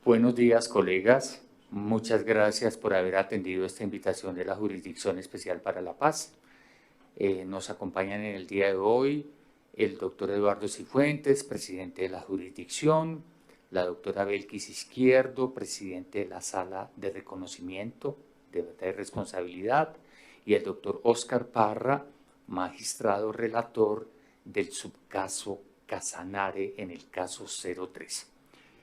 Buenos días, colegas. Muchas gracias por haber atendido esta invitación de la Jurisdicción Especial para la Paz. Nos acompañan en el día de hoy el doctor Eduardo Cifuentes, presidente de la jurisdicción, la doctora Belkis Izquierdo, presidente de la Sala de Reconocimiento de Verdad y Responsabilidad, y el doctor Óscar Parra, magistrado relator del subcaso Casanare en el caso 03.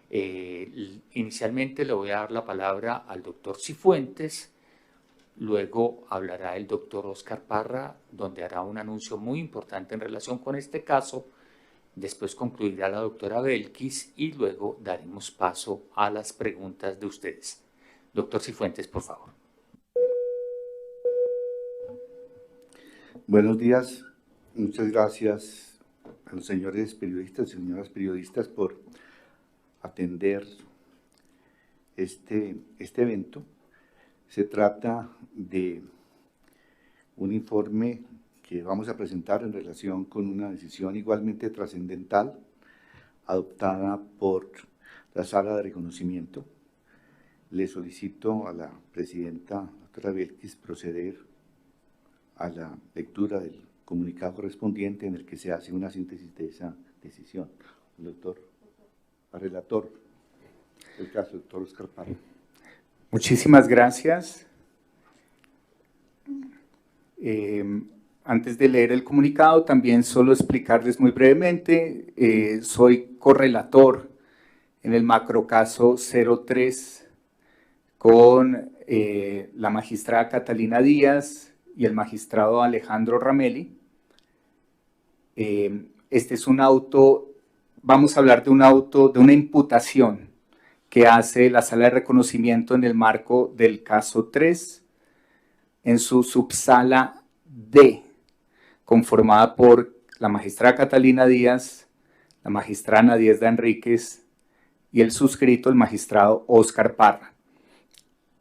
Inicialmente le voy a dar la palabra al doctor Cifuentes, luego hablará el doctor Óscar Parra, donde hará un anuncio muy importante en relación con este caso, después concluirá la doctora Belkis y luego daremos paso a las preguntas de ustedes. Doctor Cifuentes, por favor. Buenos días, muchas gracias a los señores periodistas y señoras periodistas por atender este evento. Se trata de un informe que vamos a presentar en relación con una decisión igualmente trascendental adoptada por la Sala de Reconocimiento. Le solicito a la presidenta, doctora Belkis, proceder a la lectura del comunicado correspondiente en el que se hace una síntesis de esa decisión. El doctor, el relator del caso, el doctor Óscar Parra. Muchísimas gracias. Antes de leer el comunicado, también solo explicarles muy brevemente, soy correlator en el macrocaso 03 con la magistrada Catalina Díaz y el magistrado Alejandro Ramelli. Este es un auto, vamos a hablar de un auto, de una imputación que hace la Sala de Reconocimiento en el marco del caso 3, en su subsala D, conformada por la magistrada Catalina Díaz, la magistrada Nadiezda Enríquez y el suscrito, el magistrado Óscar Parra.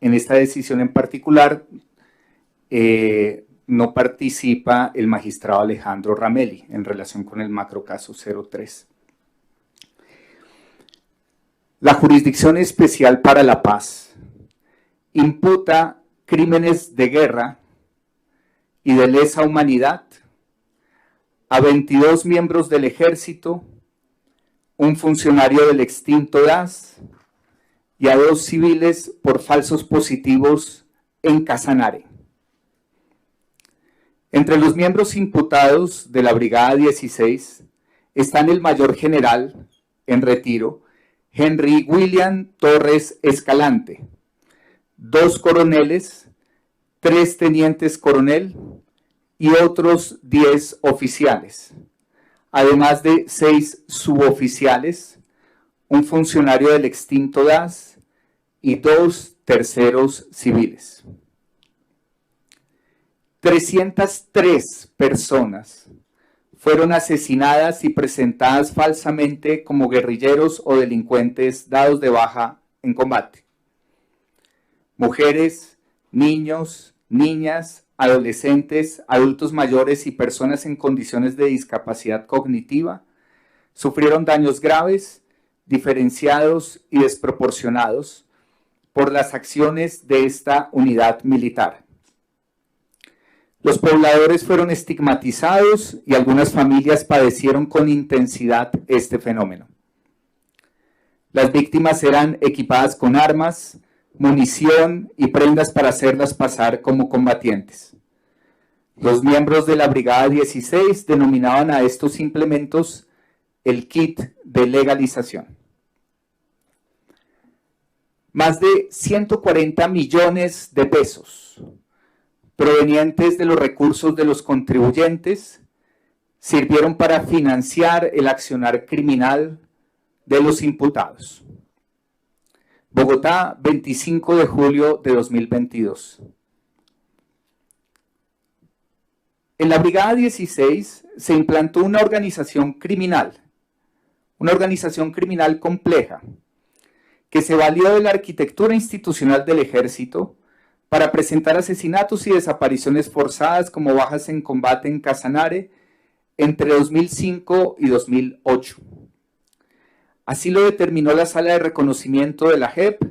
En esta decisión en particular, no participa el magistrado Alejandro Ramelli en relación con el macrocaso 03. La Jurisdicción Especial para la Paz imputa crímenes de guerra y de lesa humanidad a 22 miembros del Ejército, un funcionario del extinto DAS y a 2 civiles por falsos positivos en Casanare. Entre los miembros imputados de la Brigada 16 están el mayor general en retiro, Henry William Torres Escalante, 2 coroneles, 3 tenientes coronel y otros 10 oficiales, además de 6 suboficiales, un funcionario del extinto DAS y 2 terceros civiles. 303 personas fueron asesinadas y presentadas falsamente como guerrilleros o delincuentes dados de baja en combate. Mujeres, niños, niñas, adolescentes, adultos mayores y personas en condiciones de discapacidad cognitiva sufrieron daños graves, diferenciados y desproporcionados por las acciones de esta unidad militar. Los pobladores fueron estigmatizados y algunas familias padecieron con intensidad este fenómeno. Las víctimas eran equipadas con armas, munición y prendas para hacerlas pasar como combatientes. Los miembros de la Brigada 16 denominaban a estos implementos el kit de legalización. Más de 140 millones de pesos provenientes de los recursos de los contribuyentes sirvieron para financiar el accionar criminal de los imputados. Bogotá, 25 de julio de 2022. En la Brigada 16 se implantó una organización criminal compleja, que se valió de la arquitectura institucional del Ejército para presentar asesinatos y desapariciones forzadas como bajas en combate en Casanare entre 2005 y 2008. Así lo determinó la Sala de Reconocimiento de la JEP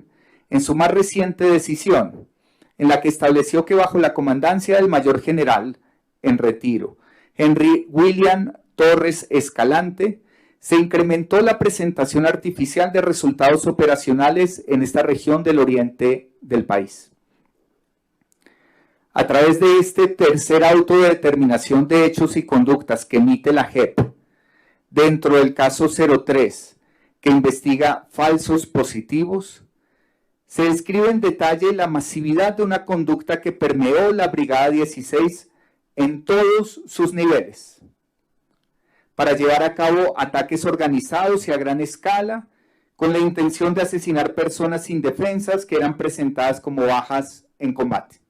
en su más reciente decisión, en la que estableció que bajo la comandancia del mayor general en retiro, Henry William Torres Escalante, se incrementó la presentación artificial de resultados operacionales en esta región del oriente del país. A través de este tercer auto de determinación de hechos y conductas que emite la JEP, dentro del caso 03, que investiga falsos positivos, se describe en detalle la masividad de una conducta que permeó la Brigada 16 en todos sus niveles, para llevar a cabo ataques organizados y a gran escala, con la intención de asesinar personas indefensas que eran presentadas como bajas en combate.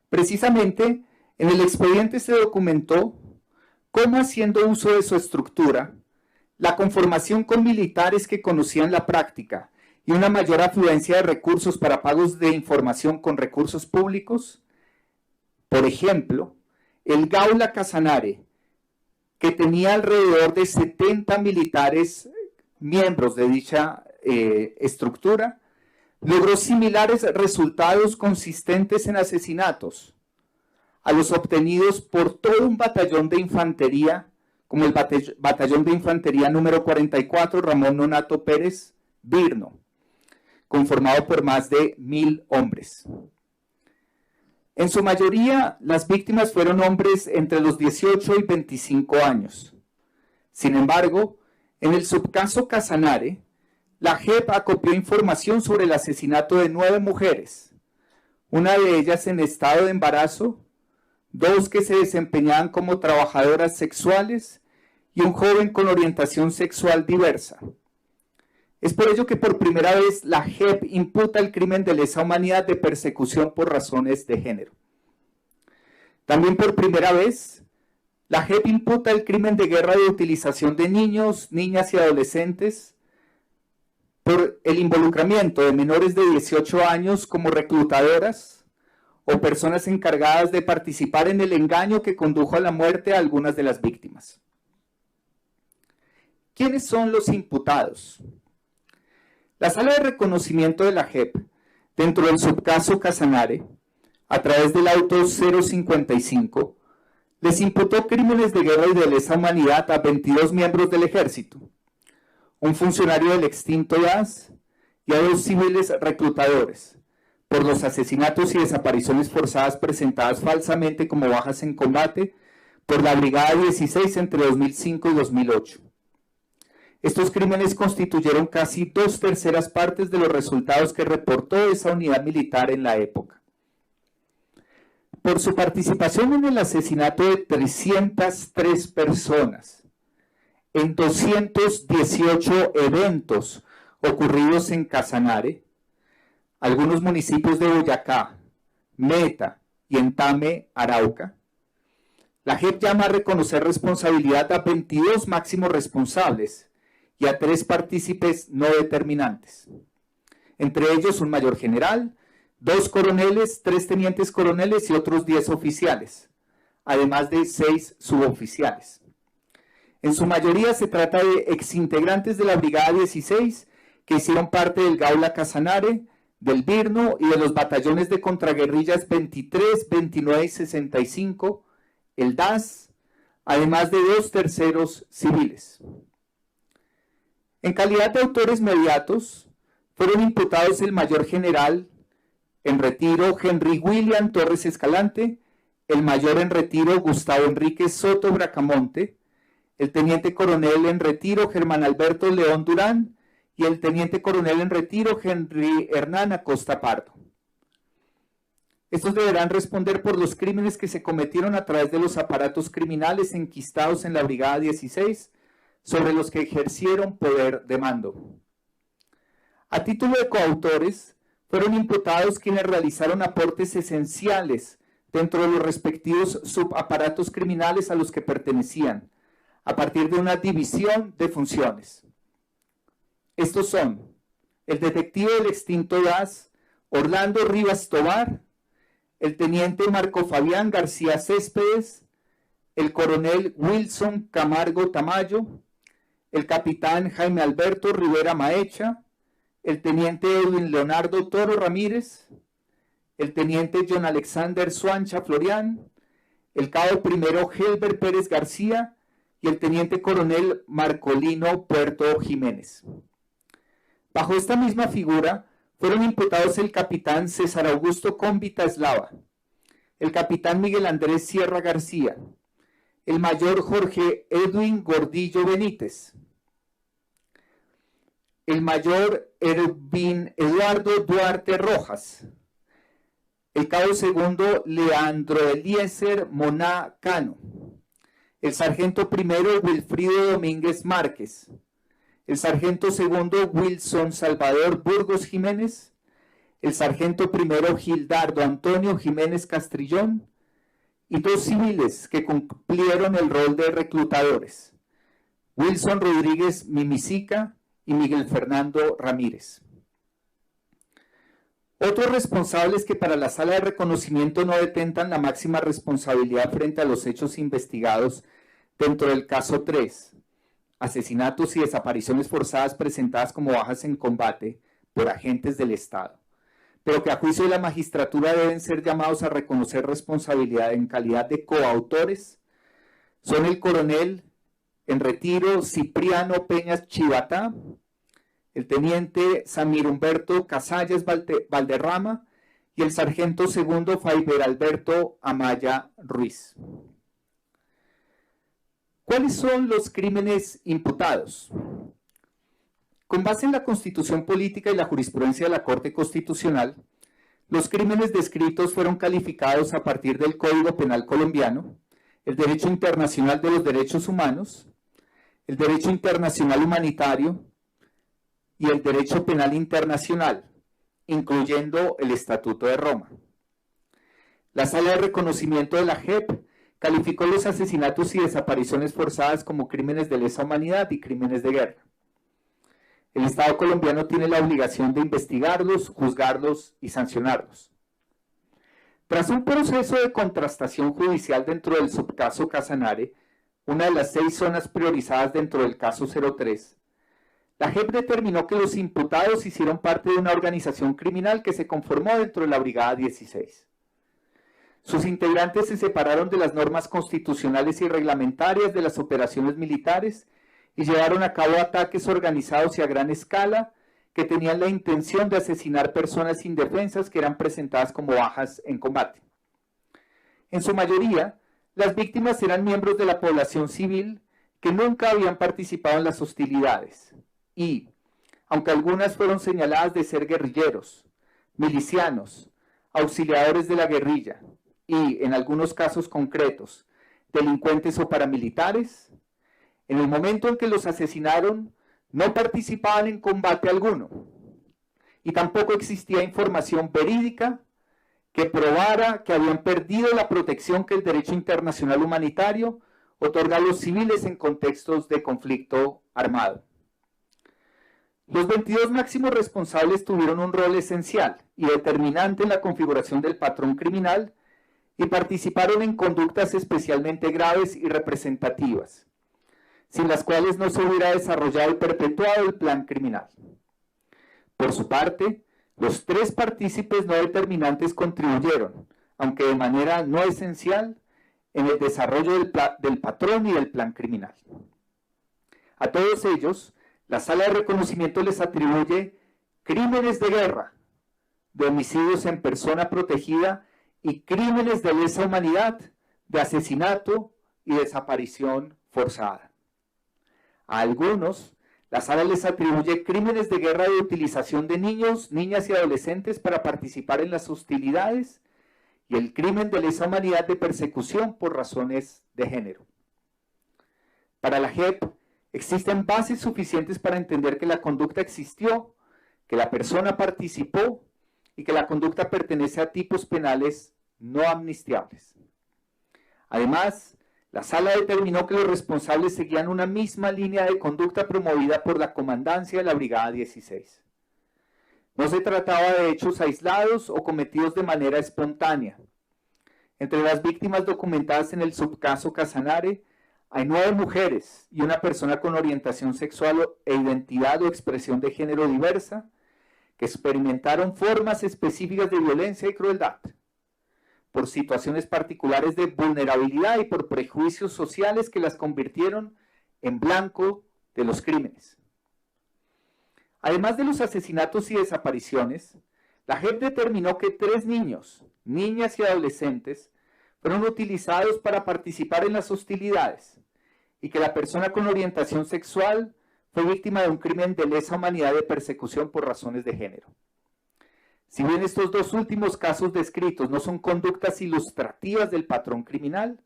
Precisamente, en el expediente se documentó cómo, haciendo uso de su estructura, la conformación con militares que conocían la práctica y una mayor afluencia de recursos para pagos de información con recursos públicos, por ejemplo, el Gaula Casanare, que tenía alrededor de 70 militares miembros de dicha estructura, logró similares resultados consistentes en asesinatos a los obtenidos por todo un batallón de infantería, como el batallón de infantería número 44 Ramón Nonato Pérez Birno, conformado por más de 1000 hombres. En su mayoría, las víctimas fueron hombres entre los 18 y 25 años. Sin embargo, en el subcaso Casanare, la JEP acopió información sobre el asesinato de 9 mujeres, una de ellas en estado de embarazo, 2 que se desempeñaban como trabajadoras sexuales y un joven con orientación sexual diversa. Es por ello que por primera vez la JEP imputa el crimen de lesa humanidad de persecución por razones de género. También por primera vez, la JEP imputa el crimen de guerra de utilización de niños, niñas y adolescentes por el involucramiento de menores de 18 años como reclutadoras o personas encargadas de participar en el engaño que condujo a la muerte a algunas de las víctimas. ¿Quiénes son los imputados? La Sala de Reconocimiento de la JEP, dentro del subcaso Casanare, a través del auto 055, les imputó crímenes de guerra y de lesa humanidad a 22 miembros del ejército, un funcionario del extinto DAS y a 2 civiles reclutadores, por los asesinatos y desapariciones forzadas presentadas falsamente como bajas en combate por la Brigada 16 entre 2005 y 2008. Estos crímenes constituyeron casi 2/3 partes de los resultados que reportó esa unidad militar en la época. Por su participación en el asesinato de 303 personas, en 218 eventos ocurridos en Casanare, algunos municipios de Boyacá, Meta y Entame, Arauca, la JEP llama a reconocer responsabilidad a 22 máximos responsables y a 3 partícipes no determinantes, entre ellos un mayor general, 2 coroneles, 3 tenientes coroneles y otros 10 oficiales, además de 6 suboficiales. En su mayoría se trata de exintegrantes de la Brigada 16 que hicieron parte del Gaula Casanare, del Birno y de los batallones de contraguerrillas 23, 29 y 65, el DAS, además de 2/3 civiles. En calidad de autores mediatos, fueron imputados el mayor general en retiro Henry William Torres Escalante, el mayor en retiro Gustavo Enrique Soto Bracamonte, el teniente coronel en retiro Germán Alberto León Durán y el teniente coronel en retiro Henry Hernán Acosta Pardo. Estos deberán responder por los crímenes que se cometieron a través de los aparatos criminales enquistados en la Brigada 16, sobre los que ejercieron poder de mando. A título de coautores, fueron imputados quienes realizaron aportes esenciales dentro de los respectivos subaparatos criminales a los que pertenecían, a partir de una división de funciones. Estos son el detective del extinto DAS, Orlando Rivas Tobar, el teniente Marco Fabián García Céspedes, el coronel Wilson Camargo Tamayo, el capitán Jaime Alberto Rivera Maecha, el teniente Edwin Leonardo Toro Ramírez, el teniente John Alexander Suancha Florián, el cabo primero Helber Pérez García y el teniente coronel Marcolino Puerto Jiménez. Bajo esta misma figura fueron imputados el capitán César Augusto Cómbita Eslava, el capitán Miguel Andrés Sierra García, el mayor Jorge Edwin Gordillo Benítez, el mayor Ervin Eduardo Duarte Rojas, el cabo segundo Leandro Eliezer Moná Cano, el sargento primero Wilfrido Domínguez Márquez, el sargento segundo Wilson Salvador Burgos Jiménez, el sargento primero Gildardo Antonio Jiménez Castrillón y dos civiles que cumplieron el rol de reclutadores, Wilson Rodríguez Mimicica y Miguel Fernando Ramírez. Otros responsables que para la sala de reconocimiento no detentan la máxima responsabilidad frente a los hechos investigados dentro del caso 3, asesinatos y desapariciones forzadas presentadas como bajas en combate por agentes del Estado, pero que a juicio de la magistratura deben ser llamados a reconocer responsabilidad en calidad de coautores, son el coronel en retiro Cipriano Peñas Chivatá, el teniente Samir Humberto Casallas Valderrama y el sargento segundo Faiber Alberto Amaya Ruiz. ¿Cuáles son los crímenes imputados? Con base en la Constitución Política y la jurisprudencia de la Corte Constitucional, los crímenes descritos fueron calificados a partir del Código Penal colombiano, el Derecho Internacional de los Derechos Humanos, el Derecho Internacional Humanitario y el Derecho Penal Internacional, incluyendo el Estatuto de Roma. La Sala de Reconocimiento de la JEP calificó los asesinatos y desapariciones forzadas como crímenes de lesa humanidad y crímenes de guerra. El Estado colombiano tiene la obligación de investigarlos, juzgarlos y sancionarlos. Tras un proceso de contrastación judicial dentro del subcaso Casanare, una de las 6 zonas priorizadas dentro del caso 03, la JEP determinó que los imputados hicieron parte de una organización criminal que se conformó dentro de la Brigada 16. Sus integrantes se separaron de las normas constitucionales y reglamentarias de las operaciones militares y llevaron a cabo ataques organizados y a gran escala que tenían la intención de asesinar personas indefensas que eran presentadas como bajas en combate. En su mayoría, las víctimas eran miembros de la población civil que nunca habían participado en las hostilidades y, aunque algunas fueron señaladas de ser guerrilleros, milicianos, auxiliadores de la guerrilla y, en algunos casos concretos, delincuentes o paramilitares, en el momento en que los asesinaron no participaban en combate alguno y tampoco existía información verídica que probara que habían perdido la protección que el derecho internacional humanitario otorga a los civiles en contextos de conflicto armado. Los 22 máximos responsables tuvieron un rol esencial y determinante en la configuración del patrón criminal y participaron en conductas especialmente graves y representativas, sin las cuales no se hubiera desarrollado y perpetuado el plan criminal. Por su parte, los 3 partícipes no determinantes contribuyeron, aunque de manera no esencial, en el desarrollo del patrón y del plan criminal. A todos ellos, la Sala de Reconocimiento les atribuye crímenes de guerra, de homicidios en persona protegida y crímenes de lesa humanidad, de asesinato y desaparición forzada. A algunos, la Sala les atribuye crímenes de guerra de utilización de niños, niñas y adolescentes para participar en las hostilidades y el crimen de lesa humanidad de persecución por razones de género. Para la JEP, existen bases suficientes para entender que la conducta existió, que la persona participó y que la conducta pertenece a tipos penales no amnistiables. Además, la Sala determinó que los responsables seguían una misma línea de conducta promovida por la comandancia de la Brigada 16. No se trataba de hechos aislados o cometidos de manera espontánea. Entre las víctimas documentadas en el subcaso Casanare, hay 9 mujeres y una persona con orientación sexual e identidad o expresión de género diversa que experimentaron formas específicas de violencia y crueldad por situaciones particulares de vulnerabilidad y por prejuicios sociales que las convirtieron en blanco de los crímenes. Además de los asesinatos y desapariciones, la JEP determinó que 3 niños, niñas y adolescentes fueron utilizados para participar en las hostilidades y que la persona con orientación sexual fue víctima de un crimen de lesa humanidad de persecución por razones de género. Si bien estos 2 últimos casos descritos no son conductas ilustrativas del patrón criminal,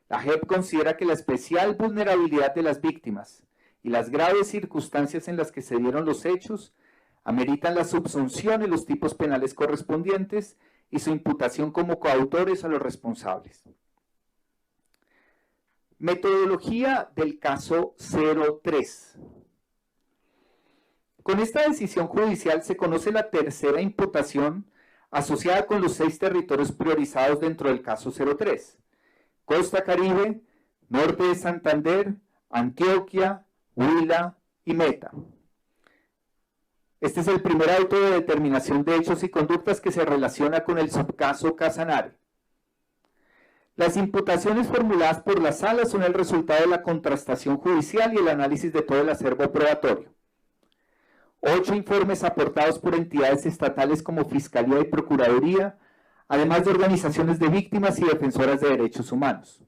la JEP considera que la especial vulnerabilidad de las víctimas y las graves circunstancias en las que se dieron los hechos ameritan la subsunción en los tipos penales correspondientes y su imputación como coautores a los responsables. Metodología del caso 03. Con esta decisión judicial se conoce la tercera imputación asociada con los 6 territorios priorizados dentro del caso 03. Costa Caribe, Norte de Santander, Antioquia, Huila y Meta. Este es el primer auto de determinación de hechos y conductas que se relaciona con el subcaso Casanare. Las imputaciones formuladas por la Sala son el resultado de la contrastación judicial y el análisis de todo el acervo probatorio. 8 informes aportados por entidades estatales como Fiscalía y Procuraduría, además de organizaciones de víctimas y defensoras de derechos humanos.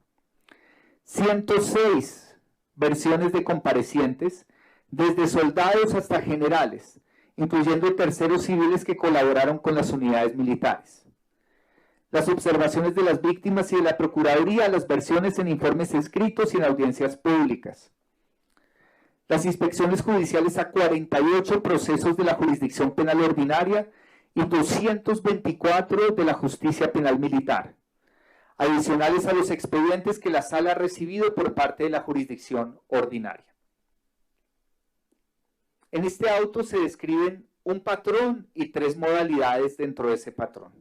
106 versiones de comparecientes, desde soldados hasta generales, incluyendo terceros civiles que colaboraron con las unidades militares. Las observaciones de las víctimas y de la Procuraduría, las versiones en informes escritos y en audiencias públicas. Las inspecciones judiciales a 48 procesos de la jurisdicción penal ordinaria y 224 de la justicia penal militar, adicionales a los expedientes que la Sala ha recibido por parte de la jurisdicción ordinaria. En este auto se describen un patrón y 3 modalidades dentro de ese patrón.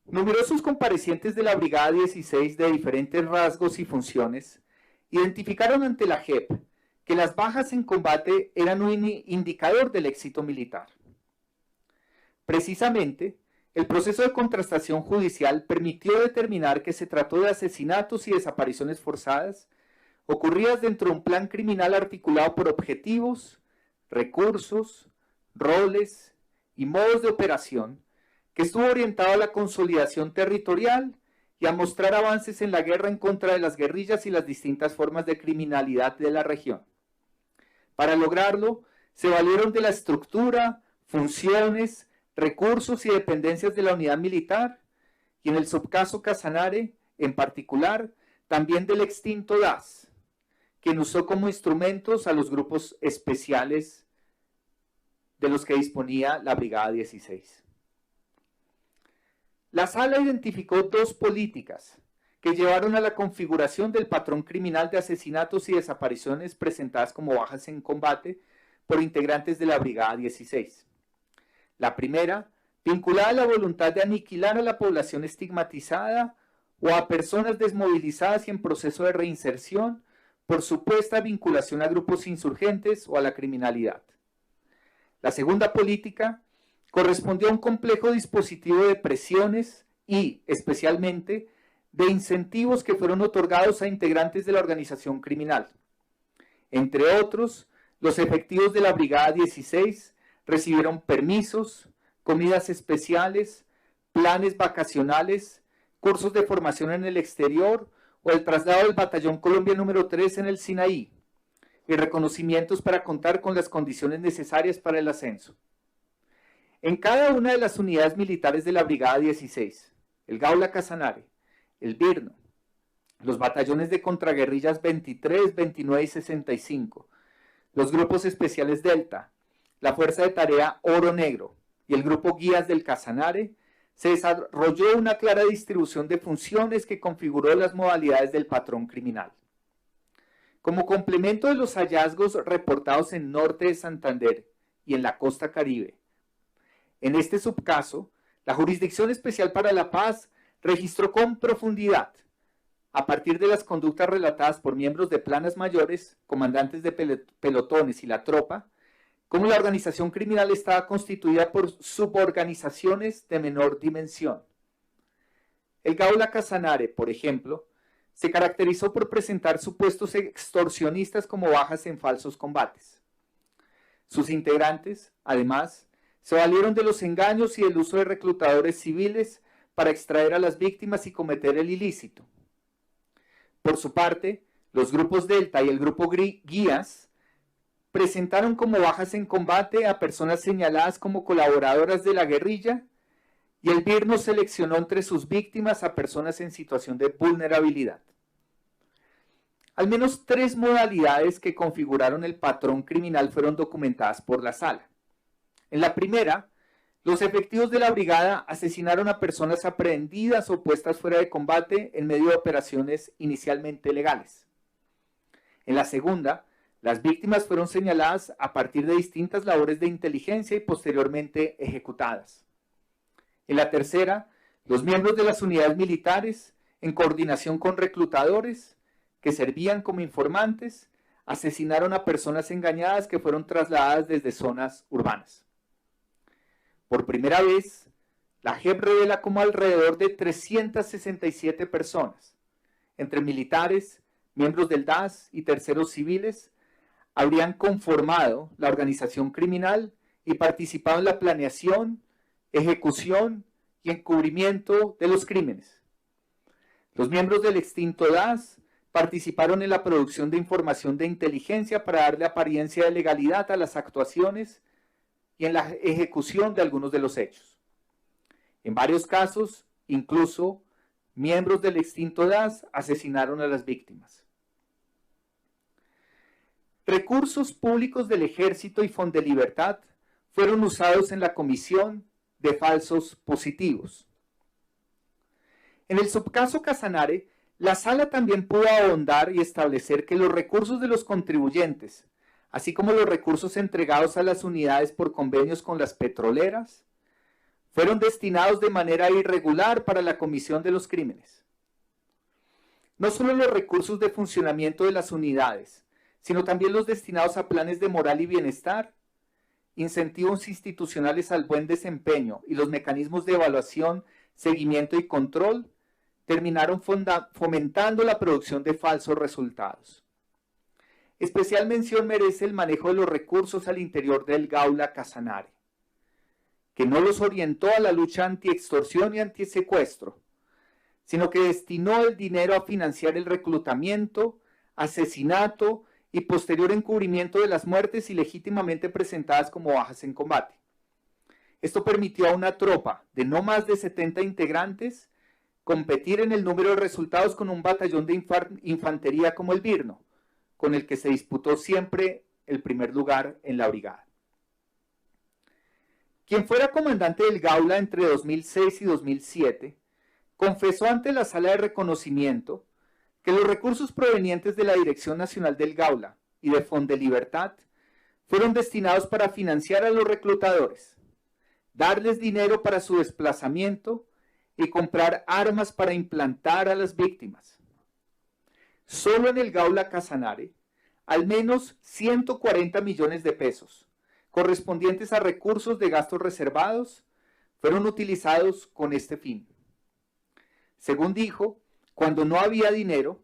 Numerosos comparecientes de la Brigada 16 de diferentes rasgos y funciones identificaron ante la JEP que las bajas en combate eran un indicador del éxito militar. Precisamente, el proceso de contrastación judicial permitió determinar que se trató de asesinatos y desapariciones forzadas ocurridas dentro de un plan criminal articulado por objetivos, recursos, roles y modos de operación que estuvo orientado a la consolidación territorial y a mostrar avances en la guerra en contra de las guerrillas y las distintas formas de criminalidad de la región. Para lograrlo, se valieron de la estructura, funciones, recursos y dependencias de la unidad militar y en el subcaso Casanare, en particular, también del extinto DAS, quien usó como instrumentos a los grupos especiales de los que disponía la Brigada 16. La Sala identificó 2 políticas que llevaron a la configuración del patrón criminal de asesinatos y desapariciones presentadas como bajas en combate por integrantes de la Brigada 16. La primera, vinculada a la voluntad de aniquilar a la población estigmatizada o a personas desmovilizadas y en proceso de reinserción por supuesta vinculación a grupos insurgentes o a la criminalidad. La segunda política correspondió a un complejo dispositivo de presiones y, especialmente, de incentivos que fueron otorgados a integrantes de la organización criminal. Entre otros, los efectivos de la Brigada 16 recibieron permisos, comidas especiales, planes vacacionales, cursos de formación en el exterior o el traslado del Batallón Colombia número 3 en el Sinaí y reconocimientos para contar con las condiciones necesarias para el ascenso. En cada una de las unidades militares de la Brigada 16, el Gaula Casanare, el Virno, los batallones de contraguerrillas 23, 29 y 65, los grupos especiales Delta, la Fuerza de Tarea Oro Negro y el grupo Guías del Casanare, se desarrolló una clara distribución de funciones que configuró las modalidades del patrón criminal. Como complemento de los hallazgos reportados en Norte de Santander y en la Costa Caribe, en este subcaso, la Jurisdicción Especial para la Paz registró con profundidad a partir de las conductas relatadas por miembros de planas mayores, comandantes de pelotones y la tropa, cómo la organización criminal estaba constituida por suborganizaciones de menor dimensión. El Gaula Casanare, por ejemplo, se caracterizó por presentar supuestos extorsionistas como bajas en falsos combates. Sus integrantes, además, se valieron de los engaños y el uso de reclutadores civiles para extraer a las víctimas y cometer el ilícito. Por su parte, los grupos Delta y el grupo Guías presentaron como bajas en combate a personas señaladas como colaboradoras de la guerrilla, y el BIRNO seleccionó entre sus víctimas a personas en situación de vulnerabilidad. Al menos 3 modalidades que configuraron el patrón criminal fueron documentadas por la sala. En la primera, los efectivos de la brigada asesinaron a personas aprehendidas o puestas fuera de combate en medio de operaciones inicialmente legales. En la segunda, las víctimas fueron señaladas a partir de distintas labores de inteligencia y posteriormente ejecutadas. En la tercera, los miembros de las unidades militares, en coordinación con reclutadores que servían como informantes, asesinaron a personas engañadas que fueron trasladadas desde zonas urbanas. Por primera vez, la JEP revela como alrededor de 367 personas, entre militares, miembros del DAS y terceros civiles, habrían conformado la organización criminal y participado en la planeación, ejecución y encubrimiento de los crímenes. Los miembros del extinto DAS participaron en la producción de información de inteligencia para darle apariencia de legalidad a las actuaciones y en la ejecución de algunos de los hechos. En varios casos, incluso, miembros del extinto DAS asesinaron a las víctimas. Recursos públicos del Ejército y Fondelibertad fueron usados en la comisión de falsos positivos. En el subcaso Casanare, la sala también pudo ahondar y establecer que los recursos de los contribuyentes, así como los recursos entregados a las unidades por convenios con las petroleras, fueron destinados de manera irregular para la comisión de los crímenes. No solo los recursos de funcionamiento de las unidades, sino también los destinados a planes de moral y bienestar, incentivos institucionales al buen desempeño y los mecanismos de evaluación, seguimiento y control, terminaron fomentando la producción de falsos resultados. Especial mención merece el manejo de los recursos al interior del Gaula Casanare, que no los orientó a la lucha anti-extorsión y anti-secuestro, sino que destinó el dinero a financiar el reclutamiento, asesinato y posterior encubrimiento de las muertes ilegítimamente presentadas como bajas en combate. Esto permitió a una tropa de no más de 70 integrantes competir en el número de resultados con un batallón de infantería como el BIRNO, con el que se disputó siempre el primer lugar en la brigada. Quien fuera comandante del Gaula entre 2006 y 2007, confesó ante la sala de reconocimiento que los recursos provenientes de la Dirección Nacional del Gaula y de Fondelibertad fueron destinados para financiar a los reclutadores, darles dinero para su desplazamiento y comprar armas para implantar a las víctimas. Solo en el Gaula Casanare, al menos 140 millones de pesos, correspondientes a recursos de gastos reservados, fueron utilizados con este fin. Según dijo, cuando no había dinero,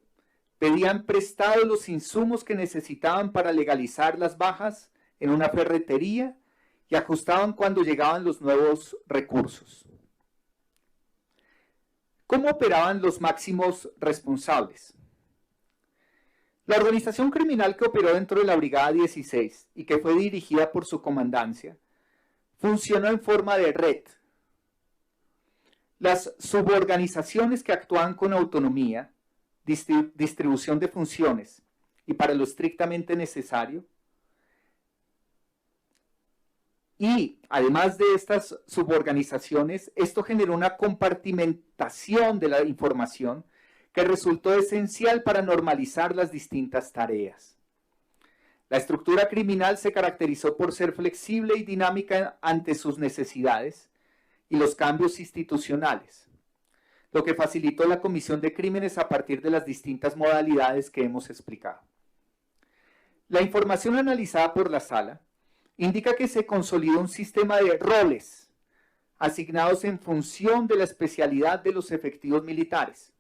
pedían prestados los insumos que necesitaban para legalizar las bajas en una ferretería y ajustaban cuando llegaban los nuevos recursos. ¿Cómo operaban los máximos responsables? La organización criminal que operó dentro de la Brigada 16 y que fue dirigida por su comandancia funcionó en forma de red. Las suborganizaciones que actuaban con autonomía, distribución de funciones y para lo estrictamente necesario, y además de estas suborganizaciones, esto generó una compartimentación de la información que resultó esencial para normalizar las distintas tareas. La estructura criminal se caracterizó por ser flexible y dinámica ante sus necesidades y los cambios institucionales. lo que facilitó la comisión de crímenes a partir de las distintas modalidades que hemos explicado. La información analizada por la sala indica que se consolidó un sistema de roles asignados en función de la especialidad de los efectivos militares.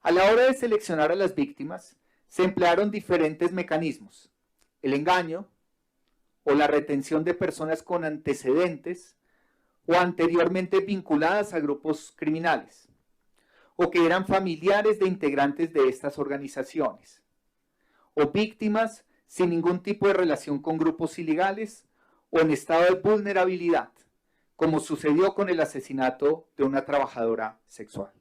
A la hora de seleccionar a las víctimas, se emplearon diferentes mecanismos: el engaño o la retención de personas con antecedentes o anteriormente vinculadas a grupos criminales, o que eran familiares de integrantes de estas organizaciones, o víctimas sin ningún tipo de relación con grupos ilegales o en estado de vulnerabilidad, como sucedió con el asesinato de una trabajadora sexual.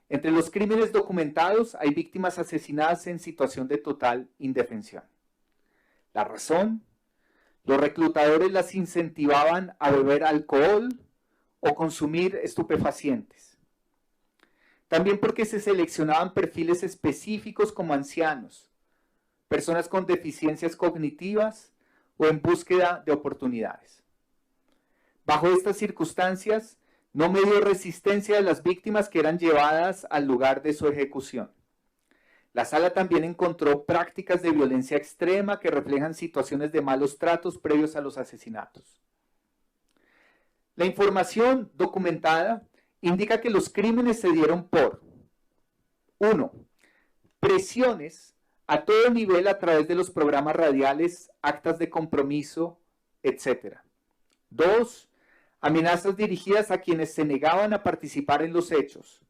Entre los crímenes documentados hay víctimas asesinadas en situación de total indefensión. La razón: los reclutadores las incentivaban a beber alcohol o consumir estupefacientes. También porque se seleccionaban perfiles específicos como ancianos, personas con deficiencias cognitivas o en búsqueda de oportunidades. Bajo estas circunstancias, no medio resistencia de las víctimas que eran llevadas al lugar de su ejecución. La sala también encontró prácticas de violencia extrema que reflejan situaciones de malos tratos previos a los asesinatos. La información documentada indica que los crímenes se dieron por 1. Presiones a todo nivel a través de los programas radiales, actas de compromiso, etc. 2. Amenazas dirigidas a quienes se negaban a participar en los hechos.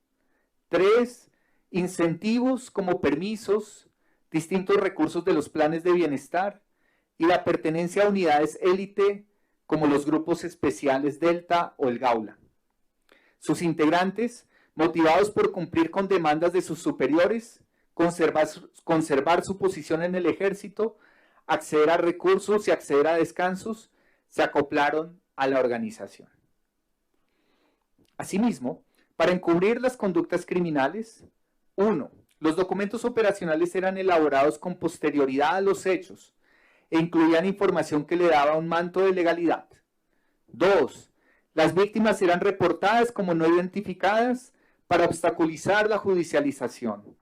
3. Incentivos como permisos, distintos recursos de los planes de bienestar y la pertenencia a unidades élite como los grupos especiales Delta o el Gaula. Sus integrantes, motivados por cumplir con demandas de sus superiores, conservar su posición en el ejército, acceder a recursos y acceder a descansos, se acoplaron a la organización. Asimismo, para encubrir las conductas criminales, 1. Los documentos operacionales eran elaborados con posterioridad a los hechos e incluían información que le daba un manto de legalidad. 2. Las víctimas eran reportadas como no identificadas para obstaculizar la judicialización.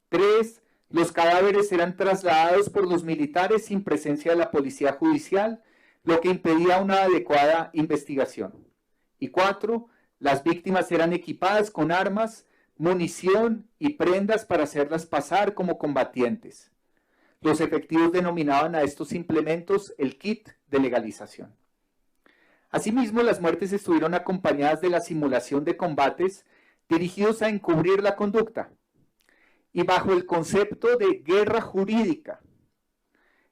3. Los cadáveres eran trasladados por los militares sin presencia de la policía judicial, lo que impedía una adecuada investigación. Y 4. Las víctimas eran equipadas con armas, munición y prendas para hacerlas pasar como combatientes. Los efectivos denominaban a estos implementos el kit de legalización. Asimismo, las muertes estuvieron acompañadas de la simulación de combates dirigidos a encubrir la conducta y bajo el concepto de guerra jurídica.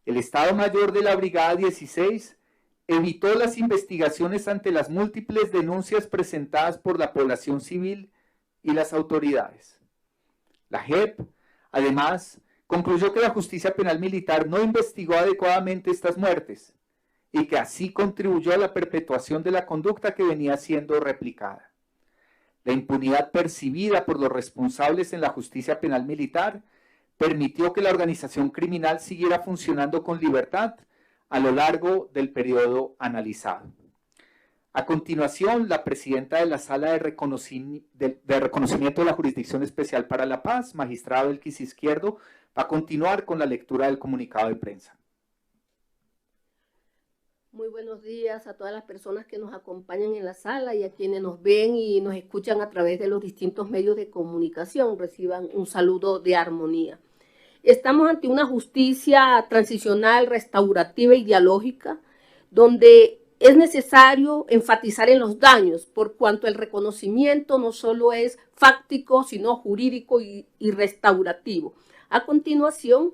El Estado Mayor de la Brigada 16 evitó las investigaciones ante las múltiples denuncias presentadas por la población civil y las autoridades. La JEP, además, concluyó que la justicia penal militar no investigó adecuadamente estas muertes y que así contribuyó a la perpetuación de la conducta que venía siendo replicada. La impunidad percibida por los responsables en la justicia penal militar permitió que la organización criminal siguiera funcionando con libertad a lo largo del periodo analizado. A continuación, la presidenta de la Sala de Reconocimiento de la Jurisdicción Especial para la Paz, magistrada Belkis Izquierdo, va a continuar con la lectura del comunicado de prensa. Muy buenos días a todas las personas que nos acompañan en la sala y a quienes nos ven y nos escuchan a través de los distintos medios de comunicación. Reciban un saludo de armonía. Estamos ante una justicia transicional, restaurativa y dialógica, donde es necesario enfatizar en los daños, por cuanto el reconocimiento no solo es fáctico, sino jurídico y restaurativo. A continuación,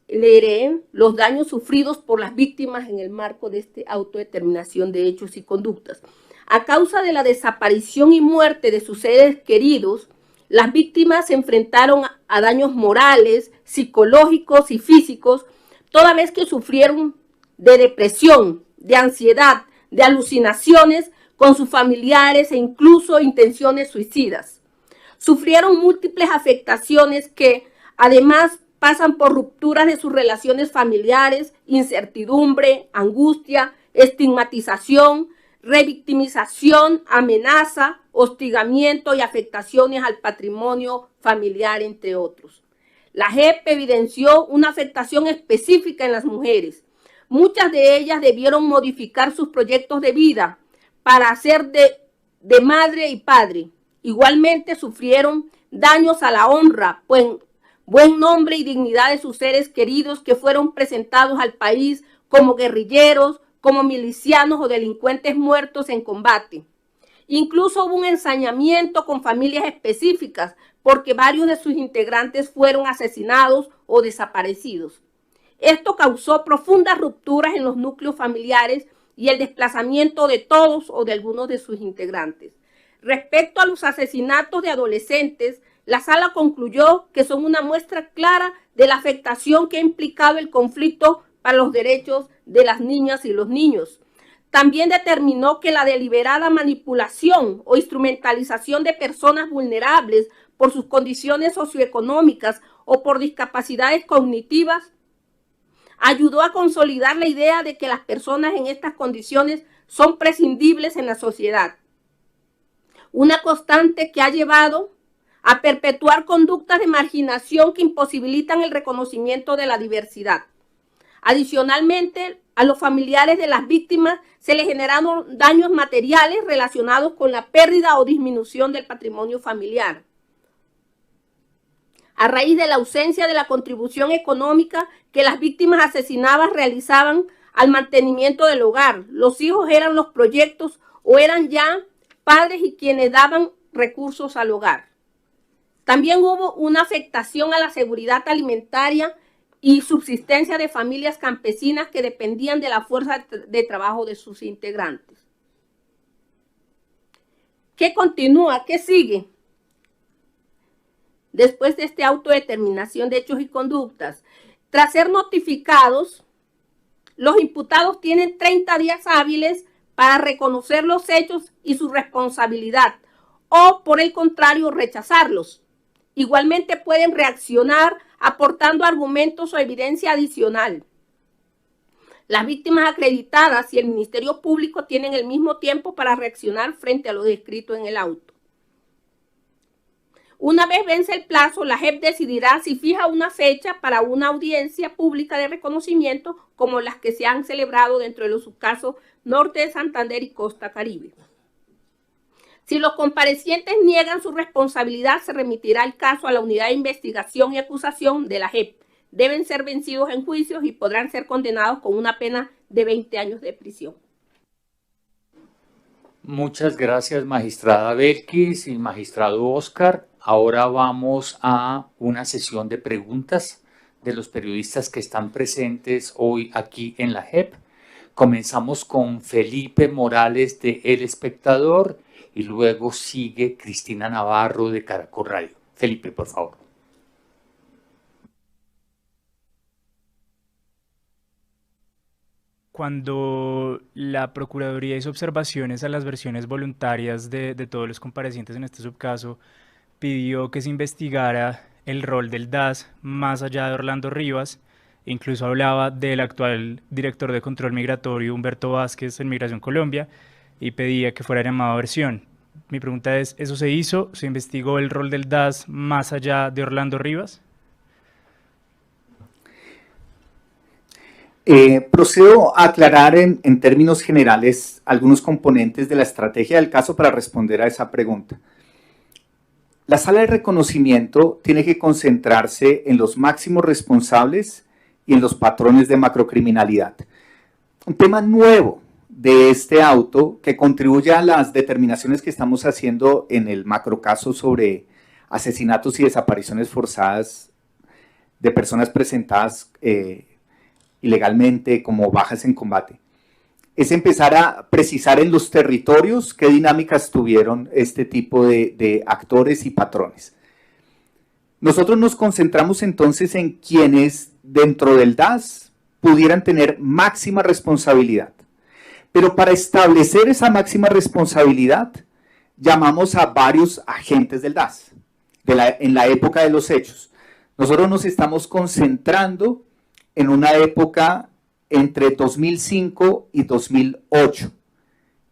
leeré los daños sufridos por las víctimas en el marco de esta autodeterminación de hechos y conductas. A causa de la desaparición y muerte de sus seres queridos, las víctimas se enfrentaron a daños morales, psicológicos y físicos, toda vez que sufrieron de depresión, de ansiedad, de alucinaciones con sus familiares e incluso intenciones suicidas. Sufrieron múltiples afectaciones que, además, pasan por rupturas de sus relaciones familiares, incertidumbre, angustia, estigmatización, revictimización, amenaza, hostigamiento y afectaciones al patrimonio familiar, entre otros. La JEP evidenció una afectación específica en las mujeres. Muchas de ellas debieron modificar sus proyectos de vida para hacer de madre y padre. Igualmente sufrieron daños a la honra, pues buen nombre y dignidad de sus seres queridos que fueron presentados al país como guerrilleros, como milicianos o delincuentes muertos en combate. Incluso hubo un ensañamiento con familias específicas porque varios de sus integrantes fueron asesinados o desaparecidos. Esto causó profundas rupturas en los núcleos familiares y el desplazamiento de todos o de algunos de sus integrantes. Respecto a los asesinatos de adolescentes, la sala concluyó que son una muestra clara de la afectación que ha implicado el conflicto para los derechos de las niñas y los niños. También determinó que la deliberada manipulación o instrumentalización de personas vulnerables por sus condiciones socioeconómicas o por discapacidades cognitivas ayudó a consolidar la idea de que las personas en estas condiciones son prescindibles en la sociedad. Una constante que ha llevado a perpetuar conductas de marginación que imposibilitan el reconocimiento de la diversidad. Adicionalmente, a los familiares de las víctimas se les generaron daños materiales relacionados con la pérdida o disminución del patrimonio familiar. A raíz de la ausencia de la contribución económica que las víctimas asesinadas realizaban al mantenimiento del hogar, los hijos eran los proyectos o eran ya padres y quienes daban recursos al hogar. También hubo una afectación a la seguridad alimentaria y subsistencia de familias campesinas que dependían de la fuerza de trabajo de sus integrantes. ¿Qué continúa? ¿Qué sigue? Después de esta autodeterminación de hechos y conductas, tras ser notificados, los imputados tienen 30 días hábiles para reconocer los hechos y su responsabilidad, o por el contrario, rechazarlos. Igualmente pueden reaccionar aportando argumentos o evidencia adicional. Las víctimas acreditadas y el Ministerio Público tienen el mismo tiempo para reaccionar frente a lo descrito en el auto. Una vez vence el plazo, la JEP decidirá si fija una fecha para una audiencia pública de reconocimiento como las que se han celebrado dentro de los subcasos Norte de Santander y Costa Caribe. Si los comparecientes niegan su responsabilidad, se remitirá el caso a la Unidad de Investigación y Acusación de la JEP. Deben ser vencidos en juicios y podrán ser condenados con una pena de 20 años de prisión. Muchas gracias, magistrada Belkis y magistrado Oscar. Ahora vamos a una sesión de preguntas de los periodistas que están presentes hoy aquí en la JEP. Comenzamos con Felipe Morales de El Espectador y luego sigue Cristina Navarro de Caracol Radio. Felipe, por favor. Cuando la Procuraduría hizo observaciones a las versiones voluntarias de todos los comparecientes en este subcaso, pidió que se investigara el rol del DAS más allá de Orlando Rivas. Incluso hablaba del actual director de control migratorio, Humberto Vázquez, en Migración Colombia, y pedía que fuera llamado a versión. Mi pregunta es, ¿eso se hizo? ¿Se investigó el rol del DAS más allá de Orlando Rivas? Procedo a aclarar en términos generales algunos componentes de la estrategia del caso para responder a esa pregunta. La sala de reconocimiento tiene que concentrarse en los máximos responsables y en los patrones de macrocriminalidad. Un tema nuevo de este auto que contribuye a las determinaciones que estamos haciendo en el macrocaso sobre asesinatos y desapariciones forzadas de personas presentadas ilegalmente como bajas en combate, es empezar a precisar en los territorios qué dinámicas tuvieron este tipo de actores y patrones. Nosotros nos concentramos entonces en quienes dentro del DAS pudieran tener máxima responsabilidad. Pero para establecer esa máxima responsabilidad, llamamos a varios agentes del DAS en la época de los hechos. Nosotros nos estamos concentrando en una época entre 2005 y 2008.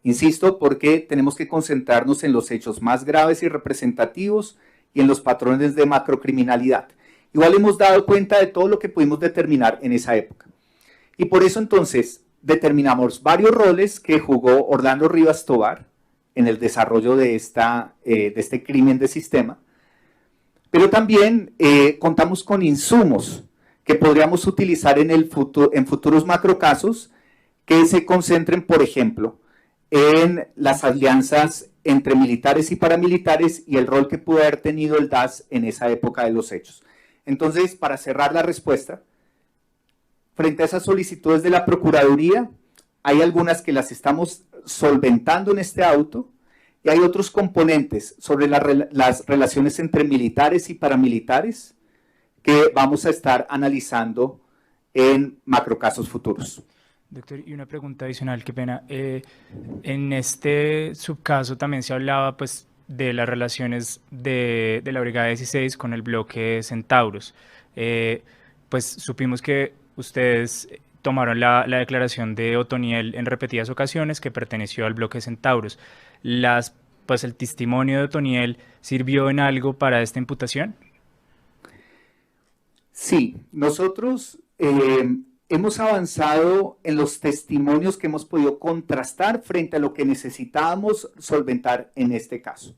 Insisto, porque tenemos que concentrarnos en los hechos más graves y representativos y en los patrones de macrocriminalidad. Igual hemos dado cuenta de todo lo que pudimos determinar en esa época. Y por eso entonces determinamos varios roles que jugó Orlando Rivas Tovar en el desarrollo de este crimen de sistema, pero también contamos con insumos que podríamos utilizar en futuros macrocasos que se concentren, por ejemplo, en las alianzas entre militares y paramilitares y el rol que pudo haber tenido el DAS en esa época de los hechos. Entonces, para cerrar la respuesta, frente a esas solicitudes de la Procuraduría, hay algunas que las estamos solventando en este auto y hay otros componentes sobre las relaciones entre militares y paramilitares que vamos a estar analizando en macrocasos futuros. Doctor, y una pregunta adicional, qué pena. En este subcaso también se hablaba pues, de las relaciones de la Brigada 16 con el bloque Centauros. Pues supimos que ustedes tomaron la declaración de Otoniel en repetidas ocasiones que perteneció al bloque Centauros. Pues el testimonio de Otoniel sirvió en algo para esta imputación. Sí, nosotros hemos avanzado en los testimonios que hemos podido contrastar frente a lo que necesitábamos solventar en este caso.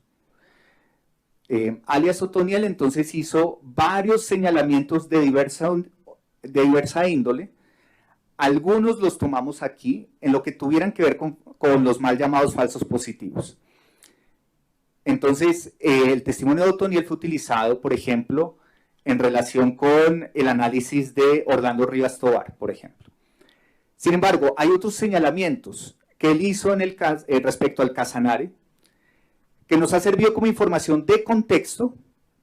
Alias Otoniel entonces hizo varios señalamientos de diversa índole. Algunos los tomamos aquí en lo que tuvieran que ver con los mal llamados falsos positivos. Entonces, el testimonio de Otoniel fue utilizado, por ejemplo, en relación con el análisis de Orlando Rivas Tovar, por ejemplo. Sin embargo, hay otros señalamientos que él hizo respecto al Casanare, que nos ha servido como información de contexto.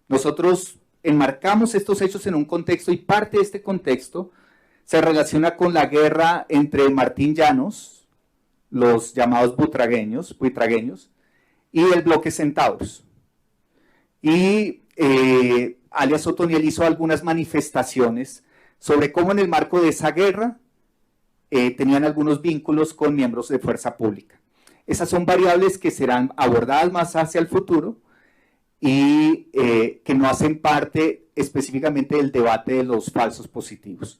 Nosotros enmarcamos estos hechos en un contexto y parte de este contexto se relaciona con la guerra entre Martín Llanos, los llamados buitragueños, y el bloque Centauros. Y alias Otoniel hizo algunas manifestaciones sobre cómo en el marco de esa guerra tenían algunos vínculos con miembros de fuerza pública. Esas son variables que serán abordadas más hacia el futuro y que no hacen parte específicamente del debate de los falsos positivos.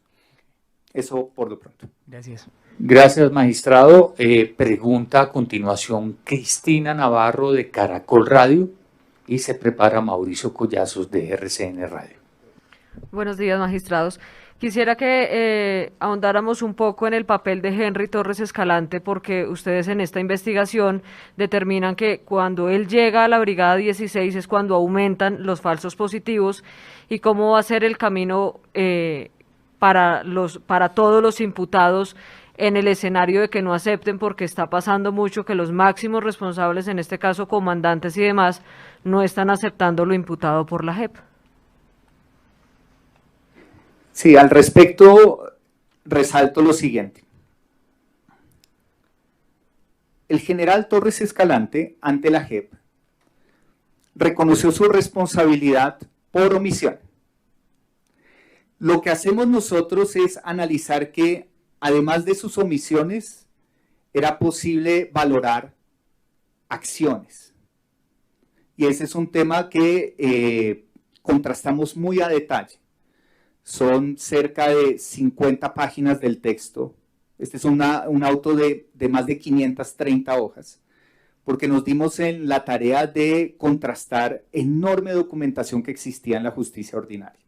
Eso por lo pronto. Gracias. Gracias, magistrado. Pregunta a continuación Cristina Navarro de Caracol Radio y se prepara Mauricio Collazos de RCN Radio. Buenos días, magistrados. Quisiera que ahondáramos un poco en el papel de Henry Torres Escalante, porque ustedes en esta investigación determinan que cuando él llega a la Brigada 16 es cuando aumentan los falsos positivos y cómo va a ser el camino para todos los imputados en el escenario de que no acepten, porque está pasando mucho que los máximos responsables, en este caso comandantes y demás, no están aceptando lo imputado por la JEP. Sí, al respecto resalto lo siguiente. El general Torres Escalante, ante la JEP, reconoció su responsabilidad por omisión. Lo que hacemos nosotros es analizar que, además de sus omisiones, era posible valorar acciones. Y ese es un tema que contrastamos muy a detalle. Son cerca de 50 páginas del texto. Este es un auto de más de 530 hojas, porque nos dimos en la tarea de contrastar enorme documentación que existía en la justicia ordinaria.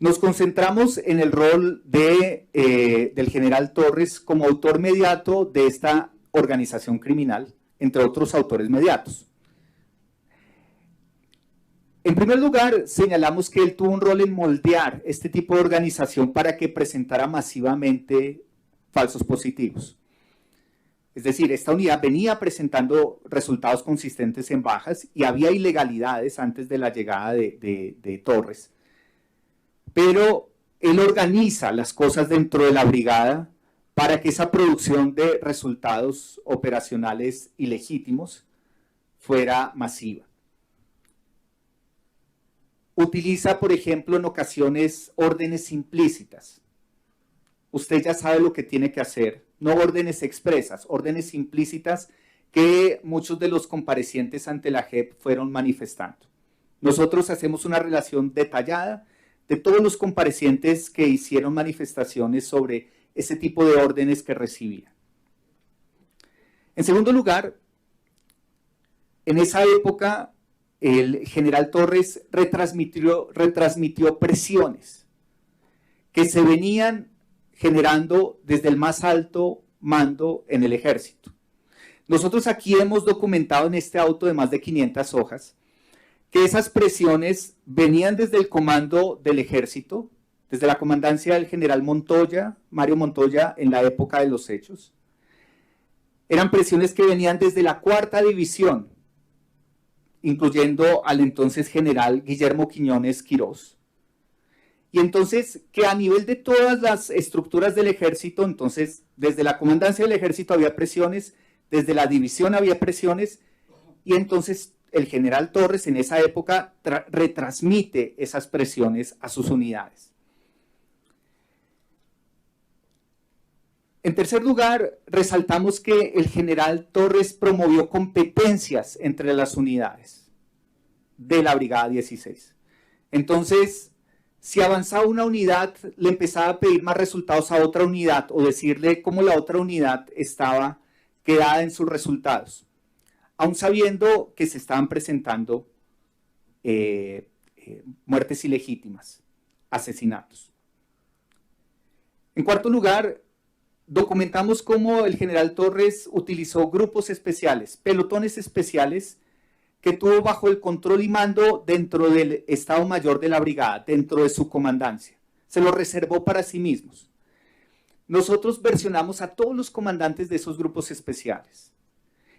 Nos concentramos en el rol del general Torres como autor mediato de esta organización criminal, entre otros autores mediatos. En primer lugar, señalamos que él tuvo un rol en moldear este tipo de organización para que presentara masivamente falsos positivos. Es decir, esta unidad venía presentando resultados consistentes en bajas y había ilegalidades antes de la llegada de Torres. Pero él organiza las cosas dentro de la brigada para que esa producción de resultados operacionales ilegítimos fuera masiva. Utiliza, por ejemplo, en ocasiones órdenes implícitas. Usted ya sabe lo que tiene que hacer no órdenes expresas, órdenes implícitas que muchos de los comparecientes ante la JEP fueron manifestando. Nosotros hacemos una relación detallada de todos los comparecientes que hicieron manifestaciones sobre ese tipo de órdenes que recibían. En segundo lugar, en esa época, el general Torres retransmitió presiones que se venían generando desde el más alto mando en el ejército. Nosotros aquí hemos documentado en este auto de más de 500 hojas que esas presiones venían desde el comando del ejército, desde la comandancia del general Montoya, Mario Montoya, en la época de los hechos. Eran presiones que venían desde la 4ª división, incluyendo al entonces general Guillermo Quiñones Quirós. Y entonces, que a nivel de todas las estructuras del ejército, entonces, desde la comandancia del ejército había presiones, desde la división había presiones, y entonces el general Torres en esa época retransmite esas presiones a sus unidades. En tercer lugar, resaltamos que el general Torres promovió competencias entre las unidades de la Brigada 16. Entonces, si avanzaba una unidad, le empezaba a pedir más resultados a otra unidad o decirle cómo la otra unidad estaba quedada en sus resultados, aun sabiendo que se estaban presentando muertes ilegítimas, asesinatos. En cuarto lugar, documentamos cómo el general Torres utilizó grupos especiales, pelotones especiales, que tuvo bajo el control y mando dentro del Estado Mayor de la Brigada, dentro de su comandancia. Se lo reservó para sí mismos. Nosotros versionamos a todos los comandantes de esos grupos especiales.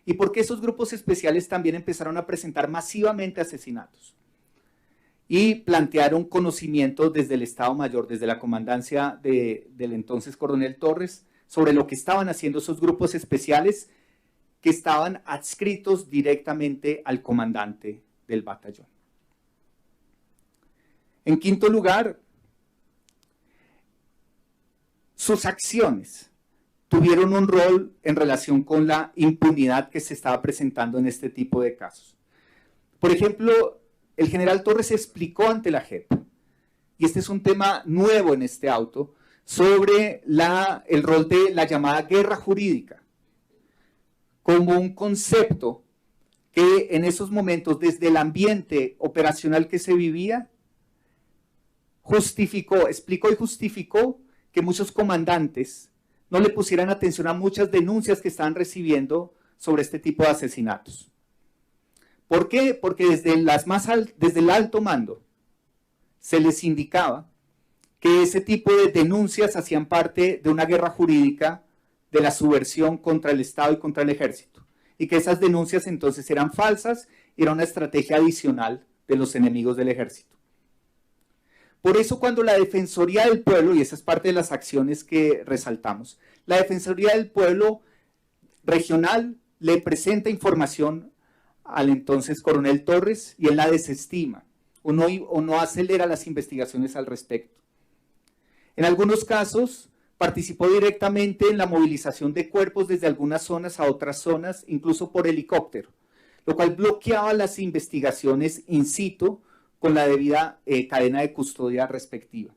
¿Y por qué esos grupos especiales también empezaron a presentar masivamente asesinatos? Y plantearon conocimiento desde el Estado Mayor, desde la comandancia del entonces coronel Torres, sobre lo que estaban haciendo esos grupos especiales que estaban adscritos directamente al comandante del batallón. En quinto lugar, sus acciones tuvieron un rol en relación con la impunidad que se estaba presentando en este tipo de casos. Por ejemplo, el general Torres explicó ante la JEP, y este es un tema nuevo en este auto, sobre el rol de la llamada guerra jurídica, como un concepto que en esos momentos, desde el ambiente operacional que se vivía, explicó y justificó que muchos comandantes no le pusieran atención a muchas denuncias que estaban recibiendo sobre este tipo de asesinatos. ¿Por qué? Porque desde el alto mando se les indicaba que ese tipo de denuncias hacían parte de una guerra jurídica de la subversión contra el Estado y contra el ejército, y que esas denuncias entonces eran falsas y era una estrategia adicional de los enemigos del ejército. Por eso cuando la Defensoría del Pueblo, y esa es parte de las acciones que resaltamos, la Defensoría del Pueblo regional le presenta información al entonces coronel Torres y él la desestima o no acelera las investigaciones al respecto. En algunos casos participó directamente en la movilización de cuerpos desde algunas zonas a otras zonas, incluso por helicóptero, lo cual bloqueaba las investigaciones in situ con la debida cadena de custodia respectiva.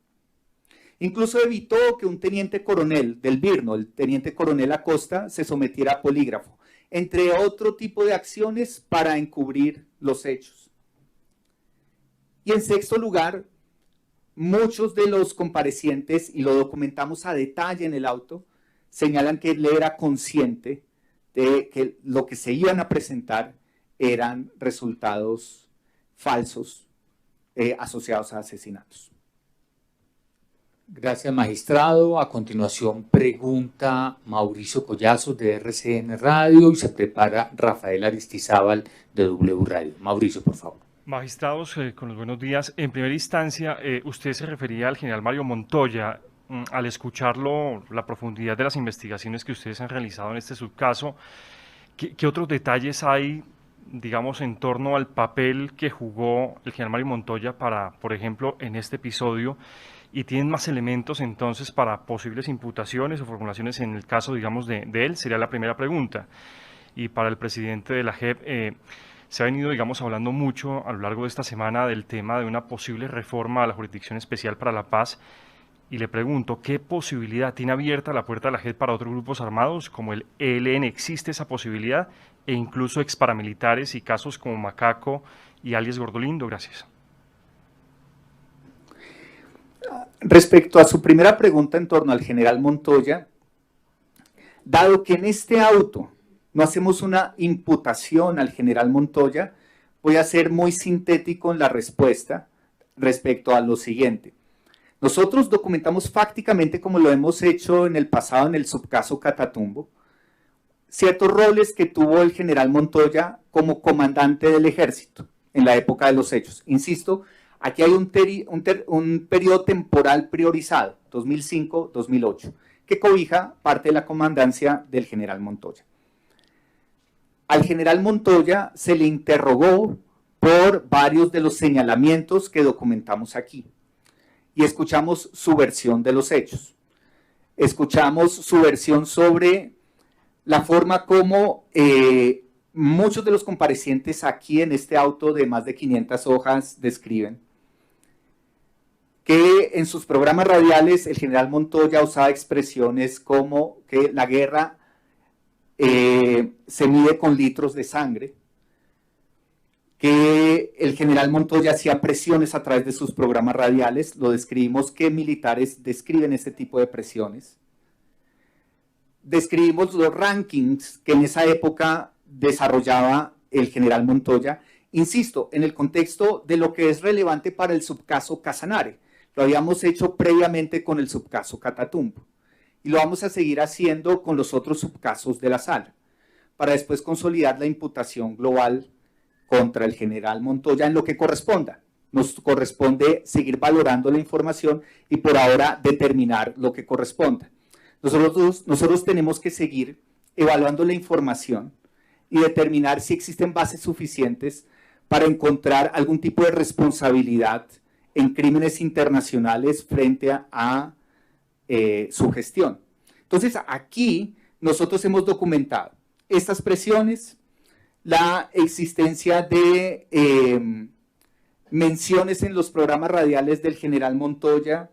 Incluso evitó que un teniente coronel del Birno, el teniente coronel Acosta, se sometiera a polígrafo, entre otro tipo de acciones para encubrir los hechos. Y en sexto lugar, muchos de los comparecientes, y lo documentamos a detalle en el auto, señalan que él era consciente de que lo que se iban a presentar eran resultados falsos asociados a asesinatos. Gracias, magistrado. A continuación, pregunta Mauricio Collazo de RCN Radio y se prepara Rafael Aristizábal de W Radio. Mauricio, por favor. Magistrados, con los buenos días. En primera instancia, usted se refería al general Mario Montoya. Al escucharlo, la profundidad de las investigaciones que ustedes han realizado en este subcaso, ¿qué otros detalles hay digamos, en torno al papel que jugó el general Mario Montoya para, por ejemplo, en este episodio, y tienen más elementos entonces para posibles imputaciones o formulaciones en el caso, digamos, de él? Sería la primera pregunta. Y para el presidente de la JEP, se ha venido, digamos, hablando mucho a lo largo de esta semana del tema de una posible reforma a la Jurisdicción Especial para la Paz, y le pregunto, ¿qué posibilidad tiene abierta la puerta de la JEP para otros grupos armados como el ELN? ¿Existe esa posibilidad? E incluso exparamilitares y casos como Macaco y alias Gordolindo. Gracias. Respecto a su primera pregunta en torno al general Montoya, dado que en este auto no hacemos una imputación al general Montoya, voy a ser muy sintético en la respuesta respecto a lo siguiente. Nosotros documentamos fácticamente, como lo hemos hecho en el pasado en el subcaso Catatumbo, ciertos roles que tuvo el general Montoya como comandante del ejército en la época de los hechos. Insisto, aquí hay un periodo temporal priorizado, 2005-2008, que cobija parte de la comandancia del general Montoya. Al general Montoya se le interrogó por varios de los señalamientos que documentamos aquí y escuchamos su versión de los hechos. Escuchamos su versión sobre la forma como muchos de los comparecientes aquí en este auto de más de 500 hojas describen que en sus programas radiales el general Montoya usaba expresiones como que la guerra se mide con litros de sangre, que el general Montoya hacía presiones a través de sus programas radiales, lo describimos que militares describen ese tipo de presiones. Describimos los rankings que en esa época desarrollaba el general Montoya, insisto, en el contexto de lo que es relevante para el subcaso Casanare. Lo habíamos hecho previamente con el subcaso Catatumbo y lo vamos a seguir haciendo con los otros subcasos de la sala, para después consolidar la imputación global contra el general Montoya en lo que corresponda. Nos corresponde seguir valorando la información y por ahora determinar lo que corresponda. Nosotros tenemos que seguir evaluando la información y determinar si existen bases suficientes para encontrar algún tipo de responsabilidad en crímenes internacionales frente a su gestión. Entonces, aquí nosotros hemos documentado estas presiones, la existencia de menciones en los programas radiales del general Montoya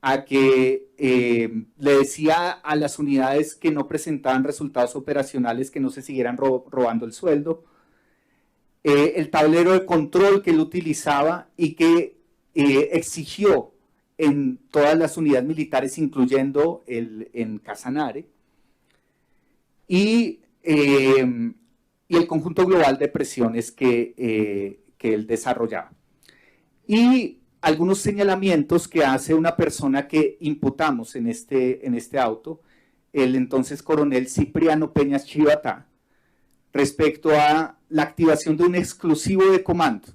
a que le decía a las unidades que no presentaban resultados operacionales que no se siguieran robando el sueldo, el tablero de control que él utilizaba y que exigió en todas las unidades militares, incluyendo en Casanare, y el conjunto global de presiones que él desarrollaba. Y algunos señalamientos que hace una persona que imputamos en este auto, el entonces coronel Cipriano Peñas Chivatá, respecto a la activación de un exclusivo de comando,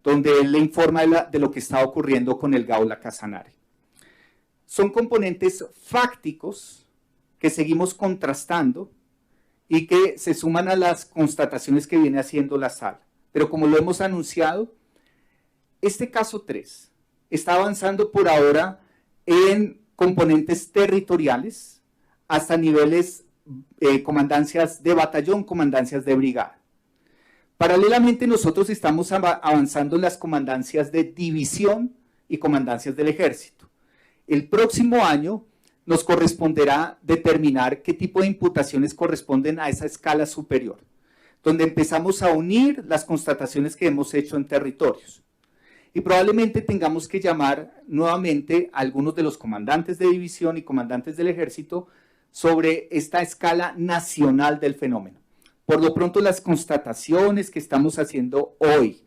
donde él le informa de lo que está ocurriendo con el Gaula Casanare. Son componentes fácticos que seguimos contrastando y que se suman a las constataciones que viene haciendo la sala. Pero como lo hemos anunciado, este caso 3 está avanzando por ahora en componentes territoriales hasta niveles comandancias de batallón, comandancias de brigada. Paralelamente nosotros estamos avanzando en las comandancias de división y comandancias del ejército. El próximo año nos corresponderá determinar qué tipo de imputaciones corresponden a esa escala superior, donde empezamos a unir las constataciones que hemos hecho en territorios. Y probablemente tengamos que llamar nuevamente a algunos de los comandantes de división y comandantes del ejército sobre esta escala nacional del fenómeno. Por lo pronto, las constataciones que estamos haciendo hoy,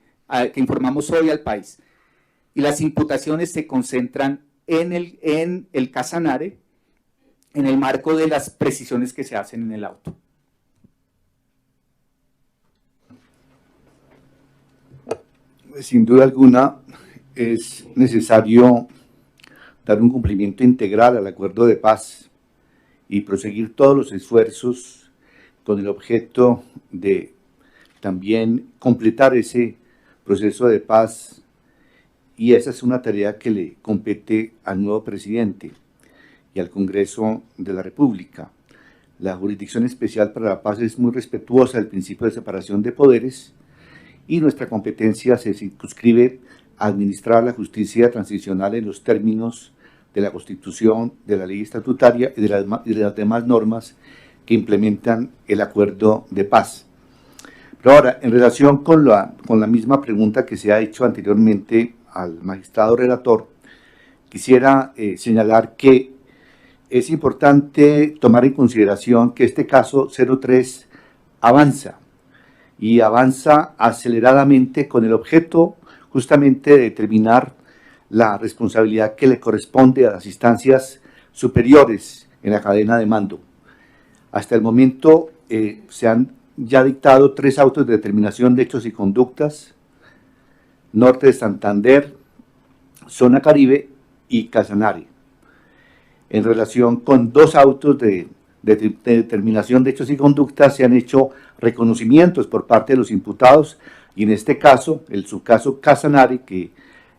que informamos hoy al país, y las imputaciones se concentran en el Casanare, en el marco de las precisiones que se hacen en el auto. Sin duda alguna, es necesario dar un cumplimiento integral al acuerdo de paz y proseguir todos los esfuerzos con el objeto de también completar ese proceso de paz, y esa es una tarea que le compete al nuevo presidente y al Congreso de la República. La Jurisdicción Especial para la Paz es muy respetuosa del principio de separación de poderes, y nuestra competencia se circunscribe a administrar la justicia transicional en los términos de la Constitución, de la ley estatutaria y de las demás normas que implementan el acuerdo de paz. Pero ahora, en relación con la misma pregunta que se ha hecho anteriormente al magistrado relator, quisiera señalar que es importante tomar en consideración que este caso 03 avanza, y avanza aceleradamente con el objeto justamente de determinar la responsabilidad que le corresponde a las instancias superiores en la cadena de mando. Hasta el momento se han ya dictado 3 autos de determinación de hechos y conductas: Norte de Santander, Zona Caribe y Casanare. En relación con 2 autos de determinación de hechos y conductas, se han hecho reconocimientos por parte de los imputados, y en este caso, el subcaso Casanare, que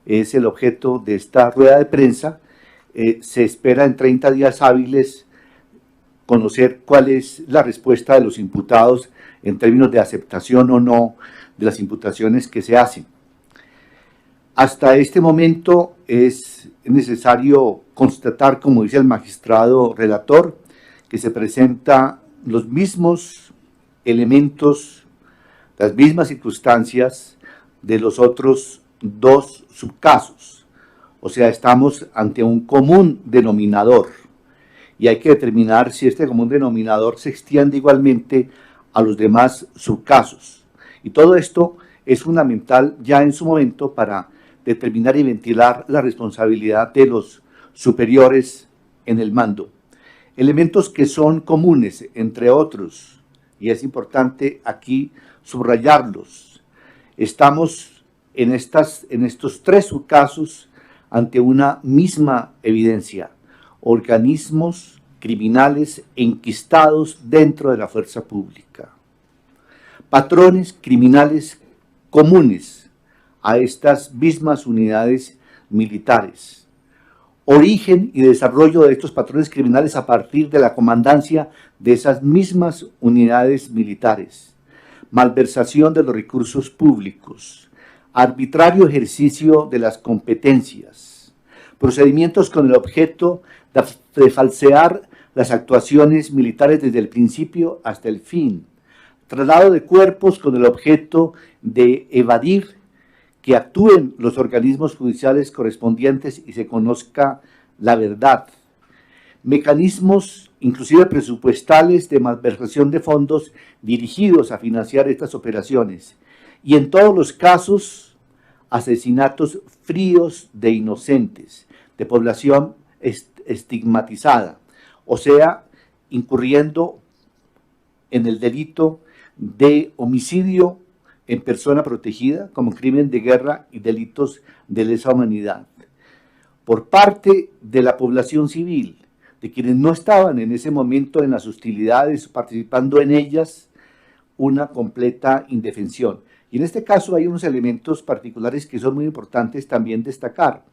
es el objeto de esta rueda de prensa, se espera en 30 días hábiles conocer cuál es la respuesta de los imputados en términos de aceptación o no de las imputaciones que se hacen. Hasta este momento es necesario constatar, como dice el magistrado relator, que se presentan los mismos elementos, las mismas circunstancias de los otros 2 subcasos. O sea, estamos ante un común denominador, y hay que determinar si este común denominador se extiende igualmente a los demás subcasos. Y todo esto es fundamental ya en su momento para determinar y ventilar la responsabilidad de los superiores en el mando. Elementos que son comunes, entre otros, y es importante aquí subrayarlos. Estamos en estos 3 subcasos ante una misma evidencia: organismos criminales enquistados dentro de la fuerza pública, patrones criminales comunes a estas mismas unidades militares, origen y desarrollo de estos patrones criminales a partir de la comandancia de esas mismas unidades militares, malversación de los recursos públicos, arbitrario ejercicio de las competencias, procedimientos con el objeto de falsear las actuaciones militares desde el principio hasta el fin, traslado de cuerpos con el objeto de evadir que actúen los organismos judiciales correspondientes y se conozca la verdad, mecanismos inclusive presupuestales de malversación de fondos dirigidos a financiar estas operaciones, y en todos los casos asesinatos fríos de inocentes, de población estigmatizada, o sea, incurriendo en el delito de homicidio en persona protegida como crimen de guerra y delitos de lesa humanidad, por parte de la población civil, de quienes no estaban en ese momento en las hostilidades, participando en ellas, una completa indefensión. Y en este caso hay unos elementos particulares que son muy importantes también destacar,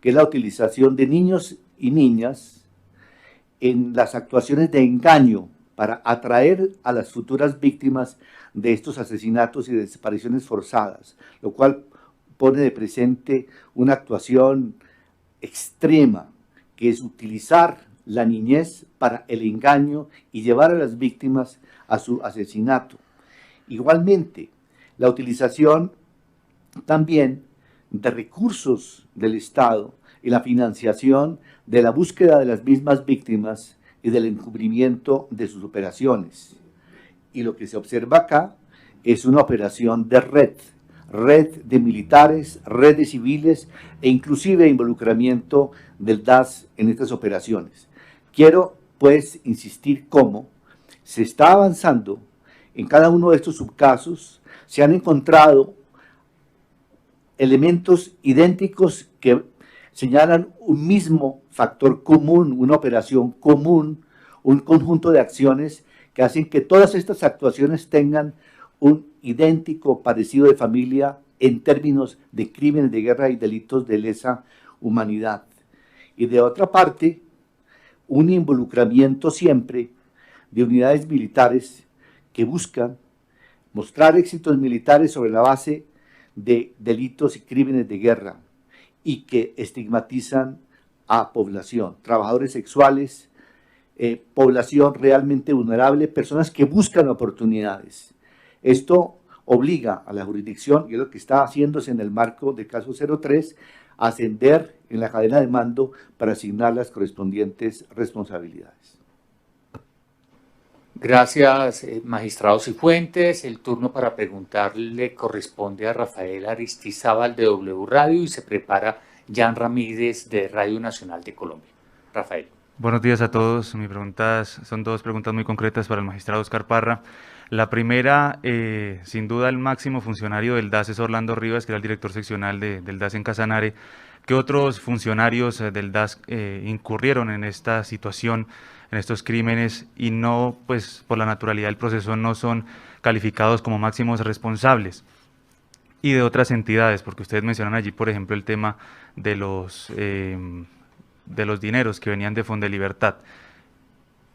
que es la utilización de niños y niñas en las actuaciones de engaño para atraer a las futuras víctimas de estos asesinatos y desapariciones forzadas, lo cual pone de presente una actuación extrema, que es utilizar la niñez para el engaño y llevar a las víctimas a su asesinato. Igualmente, la utilización también de recursos del Estado y la financiación de la búsqueda de las mismas víctimas y del encubrimiento de sus operaciones. Y lo que se observa acá es una operación de red de militares, red de civiles e inclusive involucramiento del DAS en estas operaciones. Quiero pues insistir cómo se está avanzando en cada uno de estos subcasos. Se han encontrado elementos idénticos que señalan un mismo factor común, una operación común, un conjunto de acciones que hacen que todas estas actuaciones tengan un idéntico parecido de familia en términos de crímenes de guerra y delitos de lesa humanidad. Y de otra parte, un involucramiento siempre de unidades militares que buscan mostrar éxitos militares sobre la base de delitos y crímenes de guerra y que estigmatizan a población, trabajadores sexuales, población realmente vulnerable, personas que buscan oportunidades. Esto obliga a la jurisdicción, y es lo que está haciéndose en el marco del caso 03, a ascender en la cadena de mando para asignar las correspondientes responsabilidades. Gracias, magistrados Cifuentes. El turno para preguntar le corresponde a Rafael Aristizábal de W Radio y se prepara Jan Ramírez de Radio Nacional de Colombia. Rafael. Buenos días a todos. Mis preguntas son dos preguntas muy concretas para el magistrado Oscar Parra. La primera, sin duda el máximo funcionario del DAS es Orlando Rivas, que era el director seccional del DAS en Casanare. ¿Qué otros funcionarios del DAS incurrieron en esta situación, en estos crímenes y no, pues por la naturalidad del proceso, no son calificados como máximos responsables? Y de otras entidades, porque ustedes mencionan allí, por ejemplo, el tema de los dineros que venían de Fondelibertad.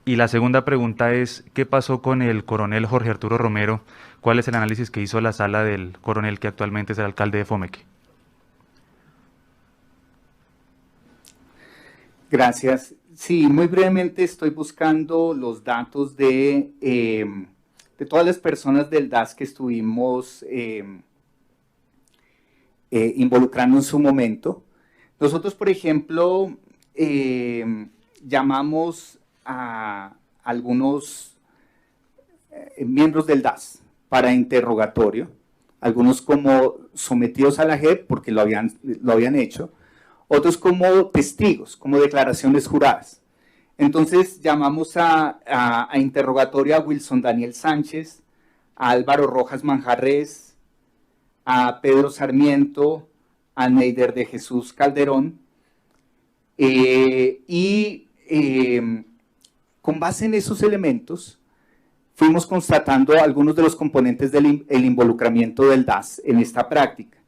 Y la segunda pregunta es, ¿qué pasó con el coronel Jorge Arturo Romero? ¿Cuál es el análisis que hizo la sala del coronel que actualmente es el alcalde de Fomeque? Gracias. Sí, muy brevemente estoy buscando los datos de todas las personas del DAS que estuvimos involucrando en su momento. Nosotros, por ejemplo, llamamos a algunos miembros del DAS para interrogatorio, algunos como sometidos a la JEP porque lo habían hecho, otros como testigos, como declaraciones juradas. Entonces llamamos a interrogatorio a Wilson Daniel Sánchez, a Álvaro Rojas Manjarres, a Pedro Sarmiento, a Neider de Jesús Calderón, con base en esos elementos fuimos constatando algunos de los componentes del involucramiento del DAS en esta práctica.